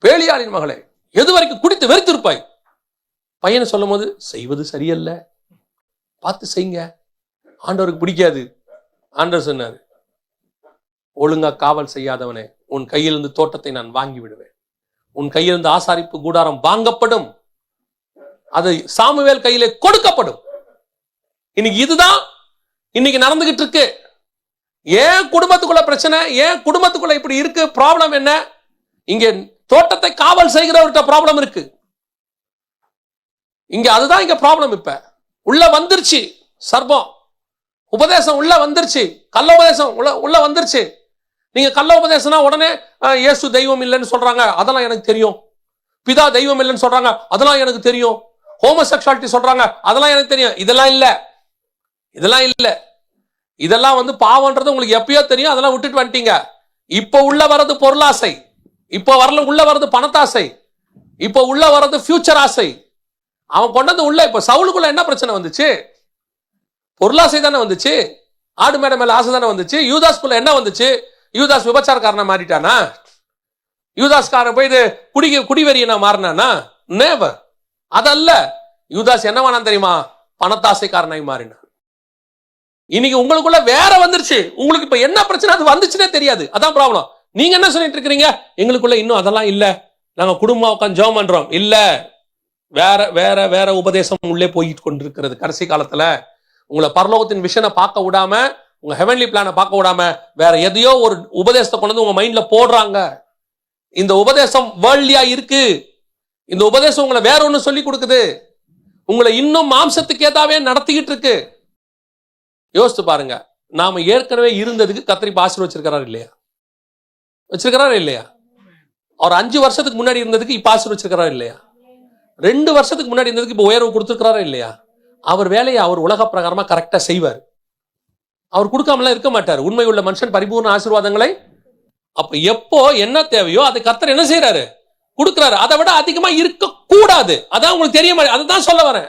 பேலியாளின் மகளே, எது வரைக்கும் குடித்து வெறுத்திருப்பாய். பையனை சொல்லும் போது செய்வது சரியல்ல, பார்த்து செய்யுங்க, ஆண்டவருக்கு பிடிக்காது. ஆண்டவர் சொன்னாரு, ஒழுங்கா காவல் செய்யாதவனே, உன் கையிலிருந்து தோட்டத்தை நான் வாங்கி விடுவேன், உன் கையிலிருந்து ஆசாரிப்பு கூடாரம் வாங்கப்படும், அது சாமுவேல் கையிலே கொடுக்கப்படும். இன்னைக்கு இதுதான் இன்னைக்கு நடந்துகிட்டு இருக்கு. ஏன் குடும்பத்துக்குள்ள பிரச்சனை? ஏன் குடும்பத்துக்குள்ள இப்படி இருக்கு? ப்ராப்ளம் என்ன? இங்க தோட்டத்தை காவல் செய்கிறவர்கிட்ட ப்ராப்ளம் இருக்கு. இங்க அதுதான் இங்க ப்ராப்ளம். இப்ப உள்ள வந்துருச்சு சர்பம், உபதேசம் உள்ள வந்துருச்சு, கள்ள உபதேசம் உள்ள வந்துருச்சு. நீங்க கள்ள உபதேசம்னா உடனே இயேசு தெய்வம் இல்லைன்னு சொல்றாங்க, அதெல்லாம் எனக்கு தெரியும். பிதா தெய்வம் இல்லைன்னு சொல்றாங்க, அதெல்லாம் எனக்கு தெரியும். ஹோமோசெக்சுவாலிட்டி சொல்றாங்க, அதெல்லாம் எனக்கு தெரியும். இதெல்லாம் இல்ல, இதெல்லாம் இல்ல. இதெல்லாம் வந்து பாவம்ன்றது உங்களுக்கு எப்பயோ தெரியும், அதெல்லாம் விட்டுட்டு வந்துட்டீங்க. இப்ப உள்ள வர்றது பொருளாசை, இப்ப உள்ள வர்றது பணத்தாசை, இப்ப உள்ள வர்றது ஃபியூச்சர் ஆசை. அவன் கொண்டது உள்ள. இப்ப சவுலுக்குள்ள என்ன பிரச்சனை வந்துச்சு? பொருளாசை தானே வந்துச்சு, ஆடு மேடை மேல ஆசை தானே வந்துச்சு. யூதாஸ்குள்ள என்ன வந்துச்சு? யூதாஸ் விபச்சாரக்காரனா மாறிட்டானா? யூதாஸ்காரன் போய் இது குடிவெறியனா மாறினானா? நேவர். அதல்ல. யூதாஸ் என்னவானா தெரியுமா? பணத்தாசைக்காரனாய் மாறினான். இன்னைக்கு உங்களுக்குள்ள வேற வந்துருச்சு. உங்களுக்கு இப்ப என்ன பிரச்சனை அது வந்துச்சுன்னே தெரியாது. அதான் ப்ராப்ளம். நீங்க என்ன சொல்லிட்டு இருக்கிறீங்க? எங்களுக்குள்ள இன்னும் அதெல்லாம் இல்ல, நாங்க குடும்பம் உட்காந்து ஜெபம் பண்றோம். இல்ல, வேற வேற வேற உபதேசம் உள்ளே போயிட்டு கொண்டிருக்கிறது. கடைசி காலத்துல உங்களை பரலோகத்தின் விஷனை பார்க்க விடாம, உங்க ஹெவன்லி பிளானை பார்க்க விடாம வேற எதையோ ஒரு உபதேசத்தை கொண்டு வந்து உங்க மைண்ட்ல போடுறாங்க. இந்த உபதேசம் வேர்ல்டியா இருக்கு. இந்த உபதேசம் உங்களை வேற ஒண்ணு சொல்லி கொடுக்குது. உங்களை இன்னும் மாம்சத்துக்கு ஏதாவே நடத்திக்கிட்டு இருக்கு. யோசித்து பாருங்க, நாம ஏற்கனவே இருந்ததுக்கு கர்த்தர் ஆசீர்வாதம் வச்சிருக்கிறாரு இல்லையா? வச்சிருக்கிறாரு இல்லையா? அவர் 5 வருஷத்துக்கு முன்னாடி இருந்ததுக்கு இப்ப ஆசீர்வாதம் வச்சிருக்கிறாரு இல்லையா? 2 வருஷத்துக்கு முன்னாடி இருந்ததுக்கு இப்ப உயர்வு கொடுத்திருக்கிறாரா இல்லையா? அவர் வேலையை அவர் உலக பிரகாரமா கரெக்டா செய்வார். அவர் கொடுக்காமலாம் இருக்க மாட்டார். உண்மை உள்ள மனுஷன் பரிபூர்ண ஆசீர்வாதங்களை. அப்ப எப்போ என்ன தேவையோ அதை கர்த்தர் என்ன செய்யறாரு? கொடுக்கிறாரு. அதை விட அதிகமா இருக்க கூடாது. அதான் உங்களுக்கு தெரிய மாதிரி. அதுதான் சொல்ல வரேன்.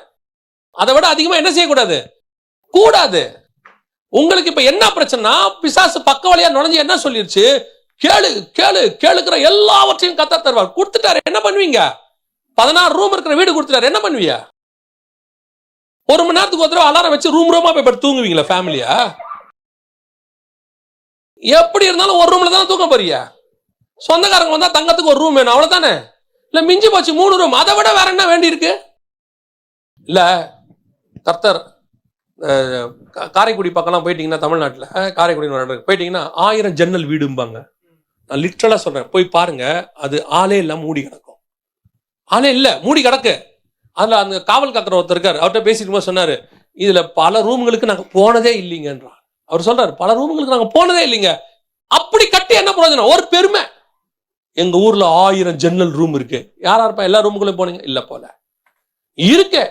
அதை விட அதிகமா என்ன செய்யக்கூடாது? கூடாது. உங்களுக்கு இப்ப என்ன பிரச்சனை? பிசாசு பக்க வழியா நுழைஞ்சு என்ன சொல்லிருச்சு? கேளு கேளு கேளுக்கிற எல்லாவற்றையும் கர்த்தர் தருவார். கொடுத்துட்டாரு, என்ன பண்ணுவீங்க? 16 ரூம் இருக்கிற வீடு கொடுத்துட்டாரு, என்ன பண்ணுவீங்க? 1 மணி நேரத்துக்கு ஒரு தடவை அலாரம் வச்சு ரூமா போய் படுத்து தூங்குவீங்களா ஃபேமிலியா? எப்படி இருந்தாலும் ஒரு ரூம்ல தானே தூங்க போறீங்க. சொந்தக்காரங்க வந்தா தங்கத்துக்கு ஒரு ரூம் வேணும், அவ்வளவுதானே. இல்ல மிஞ்சி போச்சு 3 ரூம், அதை விட வேற என்ன வேண்டி இருக்கு? இல்ல கர்த்தர் காரைக்குடி பக்கம்லாம் போயிட்டீங்கன்னா, தமிழ்நாட்டில் காரைக்குடி போயிட்டீங்கன்னா 1000 ஜன்னல் வீடும்பாங்க. நான் லிட்டரலா சொல்றேன், போய் பாருங்க. அது ஆளே இல்ல, மூடி கிடக்கும். ஆளே இல்ல, மூடி கிடக்கு. அதுல அந்த காவல் காக்கிற ஒருத்தர் இருக்காரு, அவர்கிட்ட பேசிட்டு சொன்னாரு, இதுல பல ரூம்களுக்கு நாங்க போனதே இல்லைங்கன்றார். அவர் சொல்றாரு, பல ரூம்களுக்கு நாங்க போனதே இல்லைங்க. அப்படி கட்டி என்ன பிரயோஜனம்? ஒரு பெருமை. எங்க ஊர்ல 1000 ஜன்னல் ரூம் இருக்கு. யாரா இருப்பா? எல்லா ரூமுக்குள்ள போனீங்க? இல்ல போல இருக்கு.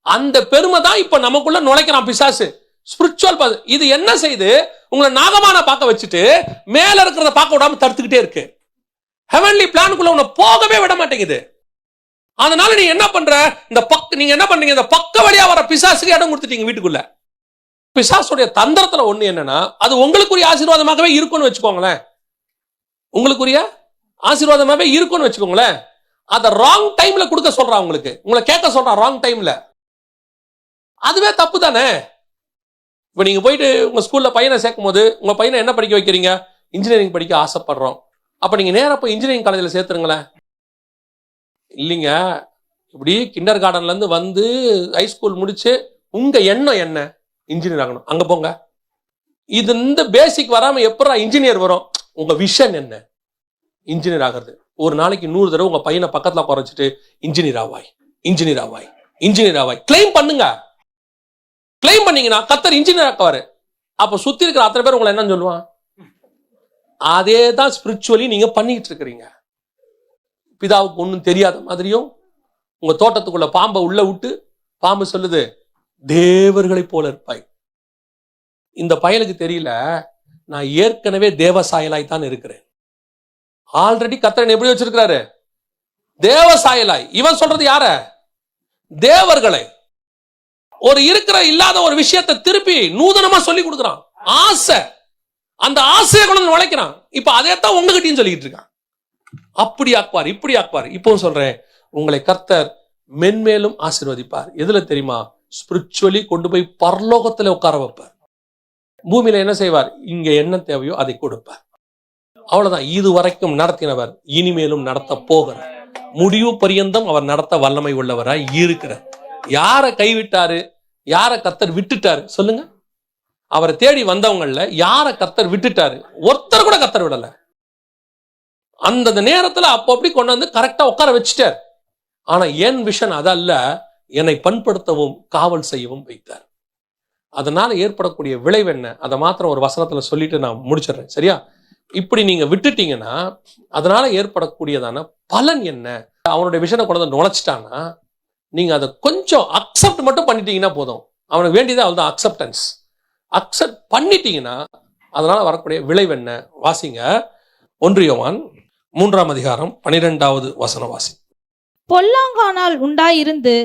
அந்த பெருமை தான் இப்ப நமக்குள்ள நுழைக்கிறான் பிசாசு. ஸ்பிரிச்சுவல் இது என்ன செய்து உங்களை நாகமான பார்க்க வச்சுட்டு மேல இருக்கிறத பார்க்க விடாம தடுத்துக்கிட்டே இருக்கு. ஹெவன்லி பிளானுக்குள்ள உன்னை போகவே விட மாட்டேங்குது. அதனால நீ என்ன பண்ற? நீங்க என்ன பண்றீங்க? இந்த பக்க வழியா வர பிசாசுக்கு இடம் கொடுத்துட்டீங்க வீட்டுக்குள்ள. பிசாசுடைய தந்திரத்துல ஒண்ணு என்னன்னா, அது உங்களுக்குரிய ஆசீர்வாதமாகவே இருக்கும்னு வச்சுக்கோங்களேன். உங்களுக்குரிய ஆசீர்வாதமாகவே இருக்கும்னு வச்சுக்கோங்களேன். அத ராங் டைம்ல கொடுக்க சொல்றான் உங்களுக்கு, உங்களை கேட்க சொல்றான் ராங் டைம்ல. அதுவே தப்பு தானே? இப்ப நீங்க போயிட்டு உங்க ஸ்கூல்ல பையனை சேர்க்கும் போது, உங்க பையனை என்ன படிக்க வைக்கிறீங்க? இன்ஜினியரிங் படிக்க ஆசைப்படுறோம். அப்ப நீங்க நேரா போய் இன்ஜினியரிங் காலேஜ்ல சேர்த்துருங்களேன். இல்லைங்க, இப்படி கிண்டர் கார்டன்ல இருந்து வந்து ஹைஸ்கூல் முடிச்சு உங்க எண்ணம் என்ன? இன்ஜினியர் ஆகணும். அங்க போங்க. இது இந்த பேசிக் வராம எப்படா இன்ஜினியர் வரும்? உங்க விஷன் என்ன? இன்ஜினியர் ஆகிறது. ஒரு நாளைக்கு 100 தடவை உங்க பையனை பக்கத்துல குறைச்சிட்டு இன்ஜினியர் ஆவாய், இன்ஜினியர் ஆவாய், இன்ஜினியர் ஆவாய் கிளைம் பண்ணுங்க. கிளைம் பண்ணீங்கன்னா கர்த்தர் இன்ஜினியர் ஆக்குவாரு. அப்ப சுத்தி இருக்கிற அத்தனை பேர் உங்களை என்ன சொல்லுவான்? அதே தான் ஸ்பிரிச்சுவலி நீங்க பண்ணிட்டு இருக்கிறீங்க. பிதாவுக்கு ஒன்றும் தெரியாத மாதிரியும் உங்க தோட்டத்துக்குள்ள பாம்பை உள்ள விட்டு பாம்பு சொல்லுது, தேவர்களை போல இருப்பாய். இந்த பயலுக்கு தெரியல, நான் ஏற்கனவே தேவசாயலாய் தான் இருக்கிறேன். ஆல்ரெடி கர்த்தர் எப்படி வச்சிருக்கிறாரு? தேவசாயலாய். இவன் சொல்றது யார? தேவர்களை. ஒரு இருக்கிற இல்லாத ஒரு விஷயத்தை திருப்பி நூதனமா சொல்லி கொடுக்குறான். ஆசை, அந்த ஆசையை கொண்டு நுழைக்கிறான். இப்ப அதைத்தான் உங்ககிட்டயும் சொல்லிட்டு இருக்கான். அப்படி ஆக்குவார், இப்படி ஆக்குவார். இப்போ சொல்றேன், உங்களை கர்த்தர் மென்மேலும் ஆசீர்வதிப்பார். எதுல தெரியுமா? ஸ்பிரிச்சுவலி கொண்டு போய் பரலோகத்துல உட்கார வைப்பார். பூமியில என்ன செய்வார்? இங்க என்ன தேவையோ அதை கொடுப்பார். அவ்வளவுதான். இது வரைக்கும் நடத்தினவர் இனிமேலும் நடத்த போகிறார். முடிவு பரியந்தம் அவர் நடத்த வல்லமை உள்ளவராய் இருக்கிறார். யாரை கைவிட்டாரு? யாரை கர்த்தர் விட்டுட்டாரு சொல்லுங்க? அவரை தேடி வந்தவங்கள்ல யாரை கர்த்தர் விட்டுட்டாரு? ஒருத்தர் கூட கர்த்தர் விடல. அந்த நேரத்துல அப்ப அப்படி கொண்டு வந்து கரெக்டா உட்கார வச்சுட்டார். ஆனா என் விஷன் அதல்ல, என்னை பண்படுத்தவும் காவல் செய்யவும் வைத்தார். அதனால ஏற்படக்கூடிய விளைவு என்ன? அதை மாத்திரம் ஒரு வசனத்துல சொல்லிட்டு நான் முடிச்சிடுறேன், சரியா? இப்படி நீங்க விட்டுட்டீங்கன்னா அதனால ஏற்படக்கூடியதான பலன் என்ன? அவனுடைய விஷனை கொண்டு வந்து நுழைச்சிட்டானா நீங்க அதை கொஞ்சம் அக்செப்ட் மட்டும் பண்ணிட்டீங்கன்னா போதும். அவனுக்கு வேண்டியது அவள்தான் அக்செப்டன்ஸ். அக்செப்ட் பண்ணிட்டீங்கன்னா அதனால வரக்கூடிய விளைவு என்ன? வாசிங்க. 1 யோவான் 3ஆம் அதிகாரம் 12வது வசனம் வாசி. பொல்லாங்கானால் உண்டாயிருந்து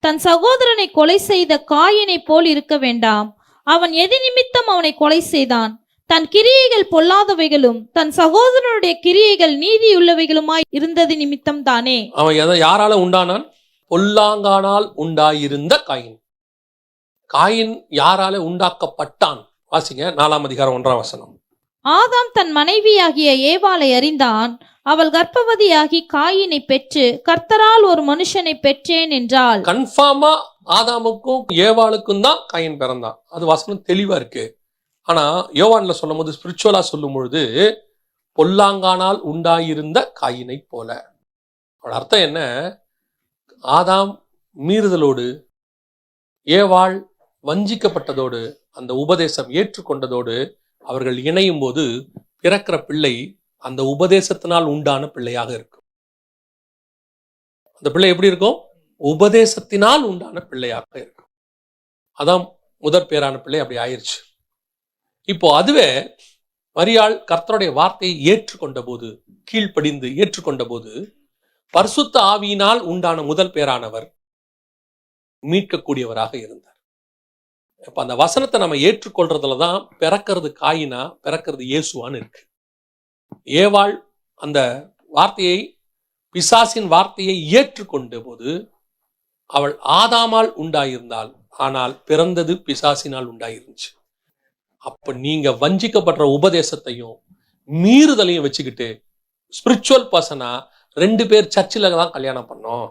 தன் சகோதரனை கொலை செய்த காயினை போல் இருக்க வேண்டாம். அவன் எது நிமித்தம் அவனை கொலை செய்தான்? தன் கிரியைகள் பொல்லாதவைகளும் தன் சகோதரனுடைய கிரியைகள் நீதியுள்ளவைகளுமாய் இருந்தது நிமித்தம் தானே. அவன் யாரால உண்டானான்? பொல்லாங்கானால் உண்டாயிருந்த காயின். காயின் யாரால உண்டாக்கப்பட்டான்? வாசிங்க 4ஆம் அதிகாரம் 1ஆம் வசனம். ஆதாம் தன் மனைவியாகிய ஏவாளை அறிந்தான். அவள் கர்ப்பவதியாகி காயினை பெற்று கர்த்தரால் ஒரு மனுஷனை பெற்றேன் என்றாள். கன்ஃபார்மா ஆதாமுக்கும் ஏவாளுக்கும் தான் காயின் பிறந்தான். அது வசனம் தெளிவா இருக்கு. ஆனா யோவான்ல சொல்லும் போது, ஸ்பிரிச்சுவலா சொல்லும் பொழுது, பொல்லாங்கானால் உண்டாயிருந்த காயினை போல. அர்த்தம் என்ன? ஆதாம் மீறுதலோடு, ஏவாள் வஞ்சிக்கப்பட்டதோடு, அந்த உபதேசம் ஏற்றுக்கொண்டதோடு அவர்கள் இணையும் போது பிறக்கிற பிள்ளை அந்த உபதேசத்தினால் உண்டான பிள்ளையாக இருக்கும். அந்த பிள்ளை எப்படி இருக்கும்? உபதேசத்தினால் உண்டான பிள்ளையாக இருக்கும். அதான் முதற் பேரான பிள்ளை அப்படி ஆயிடுச்சு. இப்போ அதுவே மரியாள் கர்த்தருடைய வார்த்தையை ஏற்றுக்கொண்ட போது, கீழ்ப்படிந்து ஏற்றுக்கொண்ட போது, பரிசுத்த ஆவியினால் உண்டான முதல் பேரானவர் மீட்கக்கூடியவராக இருந்தார். இப்ப அந்த வசனத்தை நம்ம ஏற்றுக்கொள்றதுலதான் பிறக்கிறது காயினா, பிறக்கிறது இயேசுவான்னு இருக்கு. ஏவாள் அந்த வார்த்தையை, பிசாசின் வார்த்தையை ஏற்றுக்கொண்ட போது அவள் ஆதாமால் உண்டாயிருந்தாள். ஆனால் பிறந்தது பிசாசினால் உண்டாயிருந்துச்சு. அப்ப நீங்க வஞ்சிக்கப்படுற உபதேசத்தையும் மீறுதலையும் வச்சுக்கிட்டு ஸ்பிரிச்சுவல் பர்சனா 2 பேர் சர்ச்சில் தான் கல்யாணம் பண்ணோம்,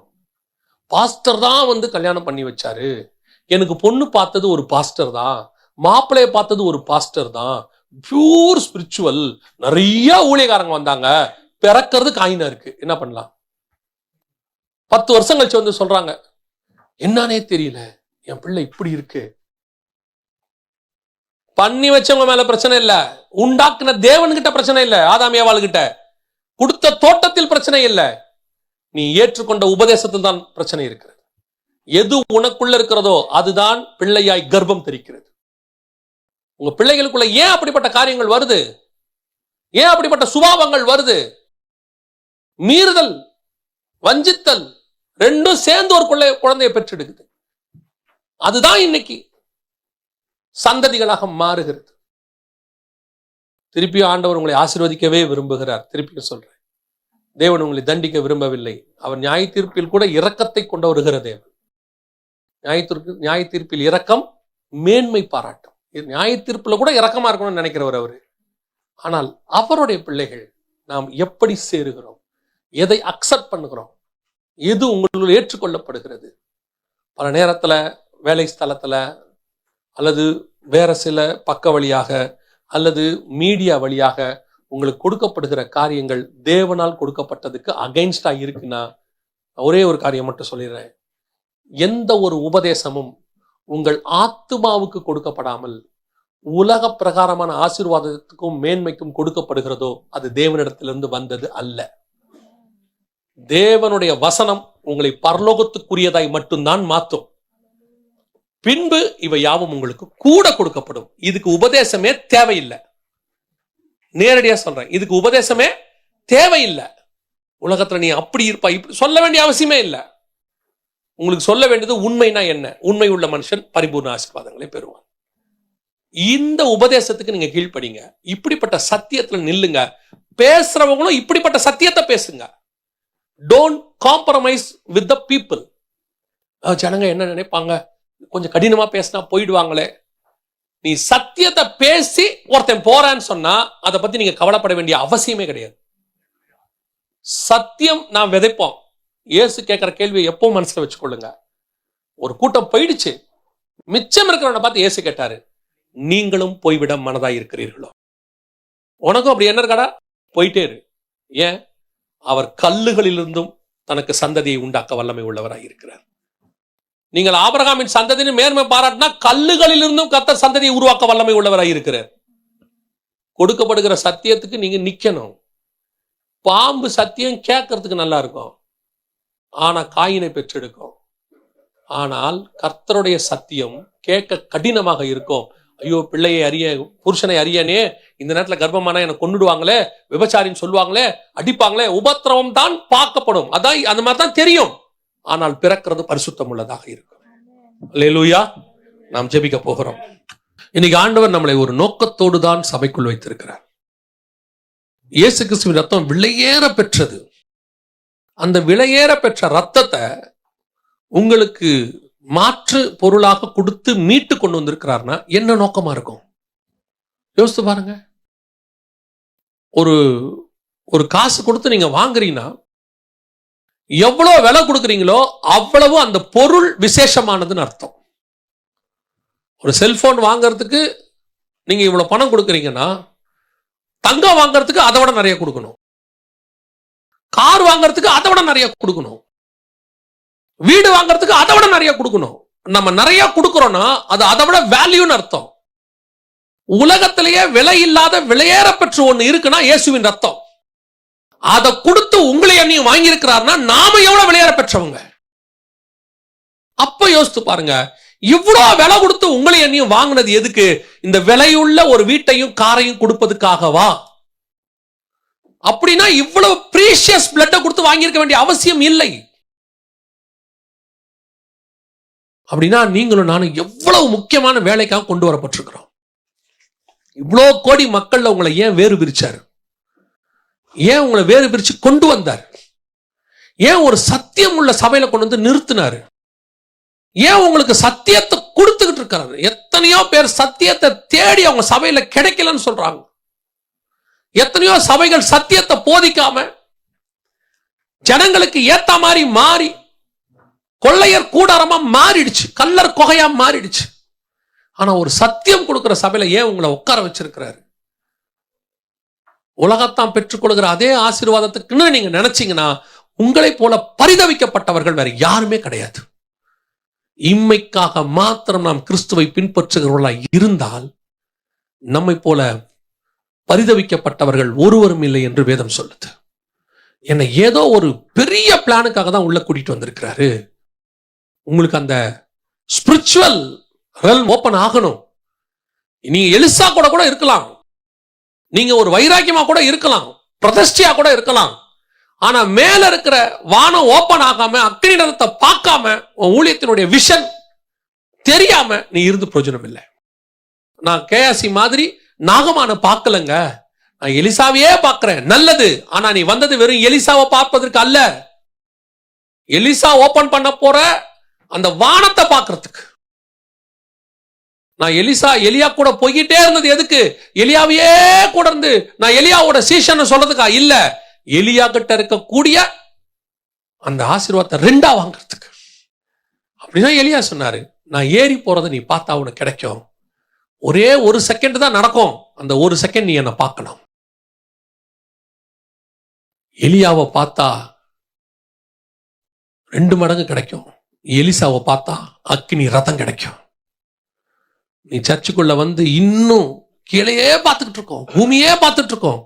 பாஸ்டர் தான் கல்யாணம் பண்ணி வச்சாரு, எனக்கு பொண்ணு பார்த்தது ஒரு பாஸ்டர் தான், மாப்பிள்ளைய பார்த்தது ஒரு பாஸ்டர் தான், பியூர் ஸ்பிரிச்சுவல், நிறைய ஊழியக்காரங்க வந்தாங்க, பிறக்கிறது காயினா இருக்கு, என்ன பண்ணலாம்? 10 வருஷம் கழிச்சு சொல்றாங்க, என்னன்னே தெரியல, என் பிள்ளை இப்படி இருக்கு. பண்ணி வச்சவங்க மேல பிரச்சனை இல்ல, உண்டாக்குன தேவன்கிட்ட பிரச்சனை இல்ல, ஆதாம் ஏவாள்கிட்ட கொடுத்த தோட்டத்தில் பிரச்சனை இல்ல, நீ ஏற்றுக்கொண்ட உபதேசத்தில் தான் பிரச்சனை இருக்கிறது. எது உனக்குள்ள இருக்கிறதோ அதுதான் பிள்ளையாய் கர்ப்பம் தெரிக்கிறது. உங்க பிள்ளைகளுக்குள்ள ஏன் அப்படிப்பட்ட காரியங்கள் வருது? ஏன் அப்படிப்பட்ட சுபாவங்கள் வருது? மீறுதல், வஞ்சித்தல் ரெண்டும் சேர்ந்து ஒரு குழந்தையை பெற்றெடுக்குது. அதுதான் இன்னைக்கு சந்ததிகளாக மாறுகிறது. திருப்பியும் ஆண்டவர் உங்களை ஆசீர்வதிக்கவே விரும்புகிறார். திருப்பியும் சொல்றேன், தேவன் உங்களை தண்டிக்க விரும்பவில்லை. அவர் நியாய தீர்ப்பில் கூட இரக்கத்தை கொண்டு வருகிற தேவன். நியாய தீர்ப்பில் இரக்கம் மேன்மை பாராட்டும். நியாய தீர்ப்புல கூட இரக்கமா இருக்கணும்னு நினைக்கிறவர் அவரு. ஆனால் அவருடைய பிள்ளைகள் நாம் எப்படி சேருகிறோம், எதை அக்செப்ட் பண்ணுகிறோம், எது உங்களுள் ஏற்றுக்கொள்ளப்படுகிறது? பல நேரத்துல வேலை ஸ்தலத்துல அல்லது வேற சில பக்க வழியாக அல்லது மீடியா வழியாக உங்களுக்கு கொடுக்கப்படுகிற காரியங்கள் தேவனால் கொடுக்கப்பட்டதுக்கு அகைன்ஸ்டா இருக்குன்னா, ஒரே ஒரு காரியம் மட்டும் சொல்லிடுறேன், எந்த ஒரு உபதேசமும் உங்கள் ஆத்துமாவுக்கு கொடுக்கப்படாமல் உலக பிரகாரமான ஆசீர்வாதத்துக்கும் மேன்மைக்கும் கொடுக்கப்படுகிறதோ அது தேவனிடத்திலிருந்து வந்தது அல்ல. தேவனுடைய வசனம் உங்களை பரலோகத்துக்குரியதாய் மட்டும்தான் மாற்றும். பின்பு இவை யாவும் உங்களுக்கு கூட கொடுக்கப்படும். இதுக்கு உபதேசமே தேவையில்லை. நேரடியா சொல்றேன், இதுக்கு உபதேசமே தேவையில்லை. உலகத்துல நீ அப்படி இருப்பா இப்படி சொல்ல வேண்டிய அவசியமே இல்லை. உங்களுக்கு சொல்ல வேண்டியது உண்மைனா என்ன? உண்மை உள்ள மனுஷன் பரிபூர்ண ஆசீர்வாதங்களை பெறுவான். இந்த உபதேசத்துக்கு நீங்க கீழ்ப்படிங்க. இப்படிப்பட்ட சத்தியத்துல நில்லுங்க. பேசுறவங்களும் இப்படிப்பட்ட சத்தியத்தை பேசுங்க. Don't compromise with the people. ஜனங்க என்ன நினைப்பாங்க, கொஞ்சம் கடினமா பேசினா போயிடுவாங்களே. நீ சத்தியத்தை பேசி ஒருத்தன் போறான்னு சொன்னா அதை பத்தி நீங்க கவலைப்பட வேண்டிய அவசியமே கிடையாது. சத்தியம் நான் விதைப்போம். இயேசு கேட்கிற கேள்வியை எப்போ மனசுல வச்சுக்கொள்ளுங்க. ஒரு கூட்டம் போயிடுச்சு, மிச்சம் இருக்கிறவனை பார்த்து இயேசு கேட்டாரு, நீங்களும் போய்விட மனதாய் இருக்கிறீர்களோ? உனக்கும் அப்படி என்ன இருக்காடா? போயிட்டே இரு. ஏன்? அவர் கல்லுகளிலிருந்தும் தனக்கு சந்ததியை உண்டாக்க வல்லமை உள்ளவராய் இருக்கிறார். நீங்கள் ஆபிரகாமின் சந்ததியின் மேன்மை பாராட்டினா கல்லுகளிலிருந்தும் கர்த்தர் சந்ததியை உருவாக்க வல்லமை உள்ளவராய் இருக்கிறார். கொடுக்கப்படுகிற சத்தியத்துக்கு நீங்க நிக்கணும். பாம்பு சத்தியம் கேட்கறதுக்கு நல்லா இருக்கும், ஆனா காயினை பெற்றெடுக்கும். ஆனால் கர்த்தருடைய சத்தியம் கேட்க கடினமாக இருக்கும். ஐயோ, பிள்ளையை அறிய, புருஷனை அறியனே, இந்த நேரத்துல கர்ப்பமானா எனக்கு கொன்னுடுவாங்களே, விபச்சாரின்னு சொல்லுவாங்களே, அடிப்பாங்களே, உபத்திரவம் தான் பார்க்கப்படும். அதான் அந்த மாதிரி தான் தெரியும். ஆனால் பிறக்கிறது பரிசுத்தம் உள்ளதாக இருக்கும். அல்லேலூயா. நாம் ஜெபிக்க போகிறோம். இன்னைக்கு ஆண்டவர் நம்மளை ஒரு நோக்கத்தோடு தான் சபைக்குள் வைத்திருக்கிறார். இயேசு கிறிஸ்துவின் ரத்தம் விலையேற பெற்றது. அந்த விலையேற பெற்ற ரத்தத்தை உங்களுக்கு மாற்று பொருளாக கொடுத்து மீட்டு கொண்டு வந்திருக்கிறார்னா என்ன நோக்கமா இருக்கும்? யோசித்து பாருங்க. ஒரு காசு கொடுத்து நீங்க வாங்குறீங்கன்னா எவ்வளவு விலை கொடுக்குறீங்களோ அவ்வளவு அந்த பொருள் விசேஷமானதுன்னு அர்த்தம். ஒரு செல்போன் வாங்கறதுக்கு நீங்க இவ்வளவு பணம் கொடுக்குறீங்கன்னா தங்கம் வாங்கறதுக்கு அதை விட நிறைய கொடுக்கணும், கார் வாங்கறதுக்கு அதை விட நிறைய கொடுக்கணும், வீடு வாங்கறதுக்கு அதை விட நிறைய கொடுக்கணும். நம்ம நிறைய கொடுக்கிறோம்னா அது அதை விட வேல்யூன்னு அர்த்தம். உலகத்திலேயே விலை இல்லாத விலையேற பெற்ற ஒண்ணு இருக்குன்னா இயேசுவின் ரத்தம். அதை கொடுத்து உங்களை அண்ணியும் வாங்கி இருக்கிறார்னா நாம எவ்வளவு விலையேற பெற்றவங்க. அப்ப யோசித்து பாருங்க, இவ்வளவு விலை கொடுத்து உங்களை அண்ணியும் வாங்கினது எதுக்கு? இந்த விலையுள்ள ஒரு வீட்டையும் காரையும் கொடுப்பதுக்காகவா? அப்படின்னா இவ்வளவு பிரீஷியஸ் பிளட்டை கொடுத்து வாங்கியிருக்க வேண்டிய அவசியம் இல்லை. அப்படின்னா நீங்களும் நானும் எவ்வளவு முக்கியமான வேலைக்காக கொண்டு வரப்பட்டிருக்கிறோம். இவ்வளவு கோடி மக்கள்ல உங்களை ஏன் வேறு பிரிச்சாரு? ஏன் உங்களை வேறு பிரிச்சு கொண்டு வந்தார்? ஏன் ஒரு சத்தியம் உள்ள சபையில கொண்டு வந்து நிறுத்தினாரு? ஏன் உங்களுக்கு சத்தியத்தை கொடுத்துக்கிட்டு இருக்காரு? எத்தனையோ பேர் சத்தியத்தை தேடி அவங்க சபையில கிடைக்கலன்னு சொல்றாங்க. எத்தனையோ சபைகள் சத்தியத்தை போதிக்காம ஜனங்களுக்கு ஏத்த மாதிரி மாறி கொள்ளையர் கூடாரமா மாறிடுச்சு, கல்லர் கொகையா மாறிடுச்சு. ஆனா ஒரு சத்தியம் கொடுக்கிற சபையில ஏன் உங்களை உட்கார வச்சிருக்கிறாரு? உலகத்தான் பெற்றுக்கொள்கிற அதே ஆசீர்வாதத்துக்குன்னு நீங்க நினைச்சீங்கன்னா உங்களை போல பரிதவிக்கப்பட்டவர்கள் வேற யாருமே கிடையாது. இம்மைக்காக மாத்திரம் நாம் கிறிஸ்துவை பின்பற்றுகிறவர்களாய் இருந்தால் நம்மை போல பரிதவிக்கப்பட்டவர்கள் ஒருவரும் இல்லை என்று வேதம் சொல்லுது. என்னை ஏதோ ஒரு பெரிய பிளானுக்காக தான் உள்ள கூட்டிட்டு வந்திருக்கிறாரு. உங்களுக்கு அந்த ஸ்பிரிச்சுவல் ரெல்ம் ஓபன் ஆகணும். நீங்க எலிசா கூட இருக்கலாம், நீங்க ஒரு வைராக்கியமா கூட இருக்கலாம், பிரதிஷ்டையா கூட இருக்கலாம். ஆனா மேல இருக்கிற வானம் ஓபன் ஆகாம, அக்னிடத்தை பார்க்காம, உன் ஊழியத்தினுடைய விஷன் தெரியாம நீ இருந்து பிரயோஜனம் இல்லை. நான் கேசி மாதிரி நாகமான பார்க்கலங்க, நான் எலிசாவையே பார்க்கிறேன். நல்லது, ஆனா நீ வந்தது வெறும் எலிசாவை பார்ப்பதற்கு அல்ல, எலிசா ஓபன் பண்ண போற அந்த வானத்தை பார்க்கறதுக்கு. நான் எலியா கூட போய்கிட்டே இருந்தது எதுக்கு? எலியாவையே கூட இருந்து நான் எலியாவோட சீஷன் சொல்றதுக்கா? இல்ல, எலியா கிட்ட இருக்கக்கூடிய அந்த ஆசீர்வாதத்தை ரெண்டா வாங்கறதுக்கு. அப்படிதான் எலியா சொன்னாரு, நான் ஏறி போறதை நீ பார்த்தா உனக்கு கிடைக்கும். ஒரே ஒரு செகண்ட் தான் நடக்கும், அந்த ஒரு செகண்ட் நீ என்ன பார்க்கணும். எலியாவை பார்த்தா 2 மடங்கு கிடைக்கும், எலிசாவை பார்த்தா அக்கினி ரதம் கிடைக்கும். நீ சர்ச்சுக்குள்ள வந்து இன்னும் கீழையே பார்த்துக்கிட்டு இருக்கோம், பூமியே பார்த்துட்டு இருக்கோம்.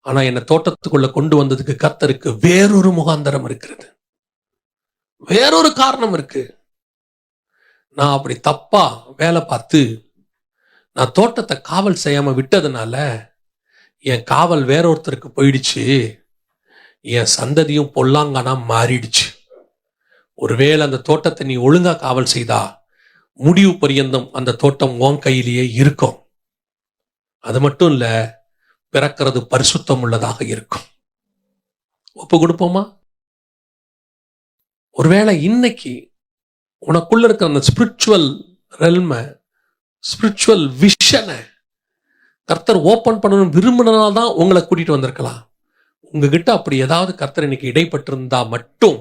ஆனா என்ன தோட்டத்துக்குள்ள கொண்டு வந்ததுக்கு கர்த்தருக்கு வேறொரு முகாந்தரம் இருக்கிறது, வேறொரு காரணம் இருக்கு. நான் அப்படி தப்பா வேலை பார்த்து நான் தோட்டத்தை காவல் செய்யாம விட்டதுனால என் காவல் வேறொருத்தருக்கு போயிடுச்சு, என் சந்ததியும் பொல்லாங்கானா மாறிடுச்சு. ஒருவேளை அந்த தோட்டத்தை நீ ஒழுங்கா காவல் செய்தா முடிவு பரியந்தம் அந்த தோட்டம் உன் கையிலேயே இருக்கும். அது மட்டும் இல்ல, பிறக்கிறது பரிசுத்தம் உள்ளதாக இருக்கும். ஒப்பு கொடுப்போமா? ஒருவேளை இன்னைக்கு உனக்குள்ள இருக்கிற அந்த ஸ்பிரிச்சுவல் ரெல்ம, ஸ்பிரிச்சுவல் விஷனை கர்த்தர் ஓபன் பண்ணணும் விரும்பினால்தான் உங்களை கூட்டிட்டு வந்திருக்கலாம். உங்ககிட்ட அப்படி ஏதாவது கர்த்தர் இன்னைக்கு இடைப்பட்டிருந்தா மட்டும்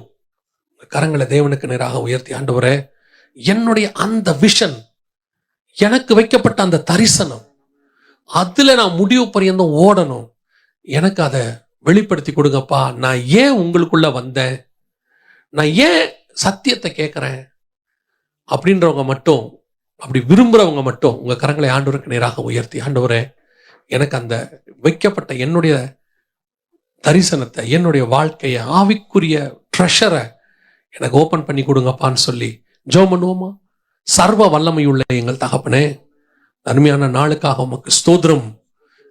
கரங்களை தேவனுக்கு நேராக உயர்த்தி, ஆண்டவரே, என்னுடைய அந்த விஷன், எனக்கு வைக்கப்பட்ட அந்த தரிசனம், அதுல நான் முடிவு பரியந்தம் ஓடணும், எனக்கு அதை வெளிப்படுத்தி கொடுங்கப்பா. நான் ஏன் உங்களுக்குள்ள வந்தேன், நான் ஏன் சத்தியத்தை கேட்கிறேன் அப்படின்றவங்க மட்டும், அப்படி விரும்புறவங்க மட்டும் உங்க கரங்களை ஆண்டவருக்கு நேராக உயர்த்தி, ஆண்டவரே, எனக்கு அந்த வைக்கப்பட்ட என்னுடைய தரிசனத்தை, என்னுடைய வாழ்க்கையை, ஆவிக்குரிய ட்ரெஷரை எனக்கு ஓபன் பண்ணி கொடுங்கப்பான்னு சொல்லி ஜெபம் பண்ணுவோமா? சர்வ வல்லமையுள்ள எங்கள் தகப்பனே, அருமையான நாளுக்காக உமக்கு ஸ்தோத்திரம்.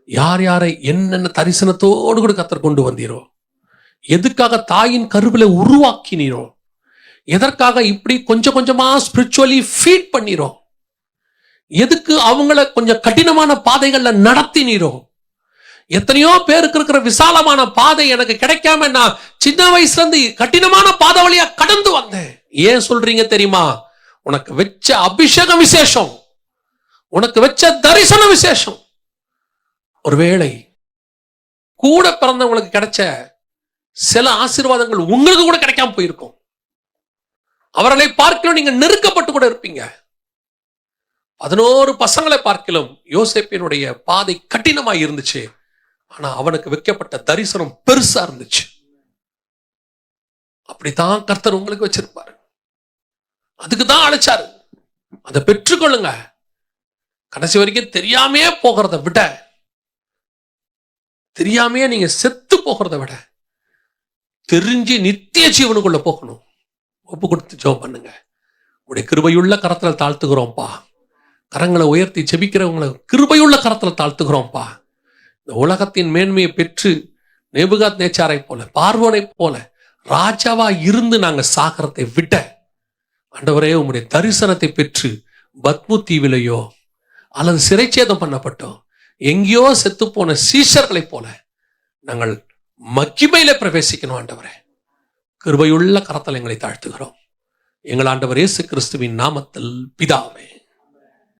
யார் யாரை என்னென்ன தரிசனத்தோடு கூட கர்த்தர் கொண்டு வந்தீரோ, எதுக்காக தாயின் கருவில உருவாக்கினீரோ, எதற்காக இப்படி கொஞ்சம் கொஞ்சமா ஸ்பிரிச்சுவலி ஃபீட் பண்ணீரோ, எதுக்கு அவங்கள கொஞ்சம் கடினமான பாதைகள்ல நடத்தினீரோ. எத்தனையோ பேருக்கு இருக்கிற விசாலமான பாதை எனக்கு கிடைக்காம நான் சின்ன வயசுல இருந்து கடினமான பாதை வழியா கடந்து வந்தேன். ஏன் சொல்றீங்க தெரியுமா? உனக்கு வச்ச அபிஷேகம் விசேஷம், உனக்கு வச்ச தரிசன விசேஷம். ஒருவேளை கூட பிறந்தவங்களுக்கு கிடைச்ச சில ஆசீர்வாதங்கள் உங்களுக்கு கூட கிடைக்காம போயிருக்கும். அவர்களை பார்க்கலும் நீங்க நெருக்கப்பட்டு கூட இருப்பீங்க. 11 பசங்களை பார்க்கலும் யோசேப்பினுடைய பாதை கடினமாய் இருந்துச்சு, ஆனா அவனுக்கு வைக்கப்பட்ட தரிசனம் பெருசா இருந்துச்சு. அப்படித்தான் கர்த்தர் உங்களுக்கு வச்சிருப்பாரு, அதுக்குதான் அழைச்சாரு. அதை பெற்றுக்கொள்ளுங்க. கடைசி வரைக்கும் தெரியாமே போகிறத விட, தெரியாமையே நீங்க செத்து போகிறத விட தெரிஞ்சு நித்திய ஜீவனுக்குள்ள போகணும். ஒப்பு கொடுத்து ஜெபம் பண்ணுங்க. உடைய கிருபையுள்ள கரத்துல தாழ்த்துகிறோம்ப்பா. கரங்களை உயர்த்தி ஜெபிக்கிறவங்களை கிருபையுள்ள கரத்துல தாழ்த்துகிறோம்ப்பா. இந்த உலகத்தின் மேன்மையை பெற்று நேபுகாத் நேச்சாரை போல, பார்வோனை போல ராஜாவா இருந்து நாங்க சாகரத்தை விட, ஆண்டவரே, உம்முடைய தரிசனத்தை பெற்று பத்மு தீவிலையோ அல்லது சிறைச்சேதம் பண்ணப்பட்டோம் எங்கேயோ செத்து போன சீஷர்களை போல நாங்கள் மகிமையில பிரவேசிக்கணும். ஆண்டவரே, கிருபையுள்ள கரத்தில் எங்களை தாழ்த்துகிறோம். எங்கள் ஆண்டவர் இயேசு கிறிஸ்துவின் நாமத்தில் பிதாவே.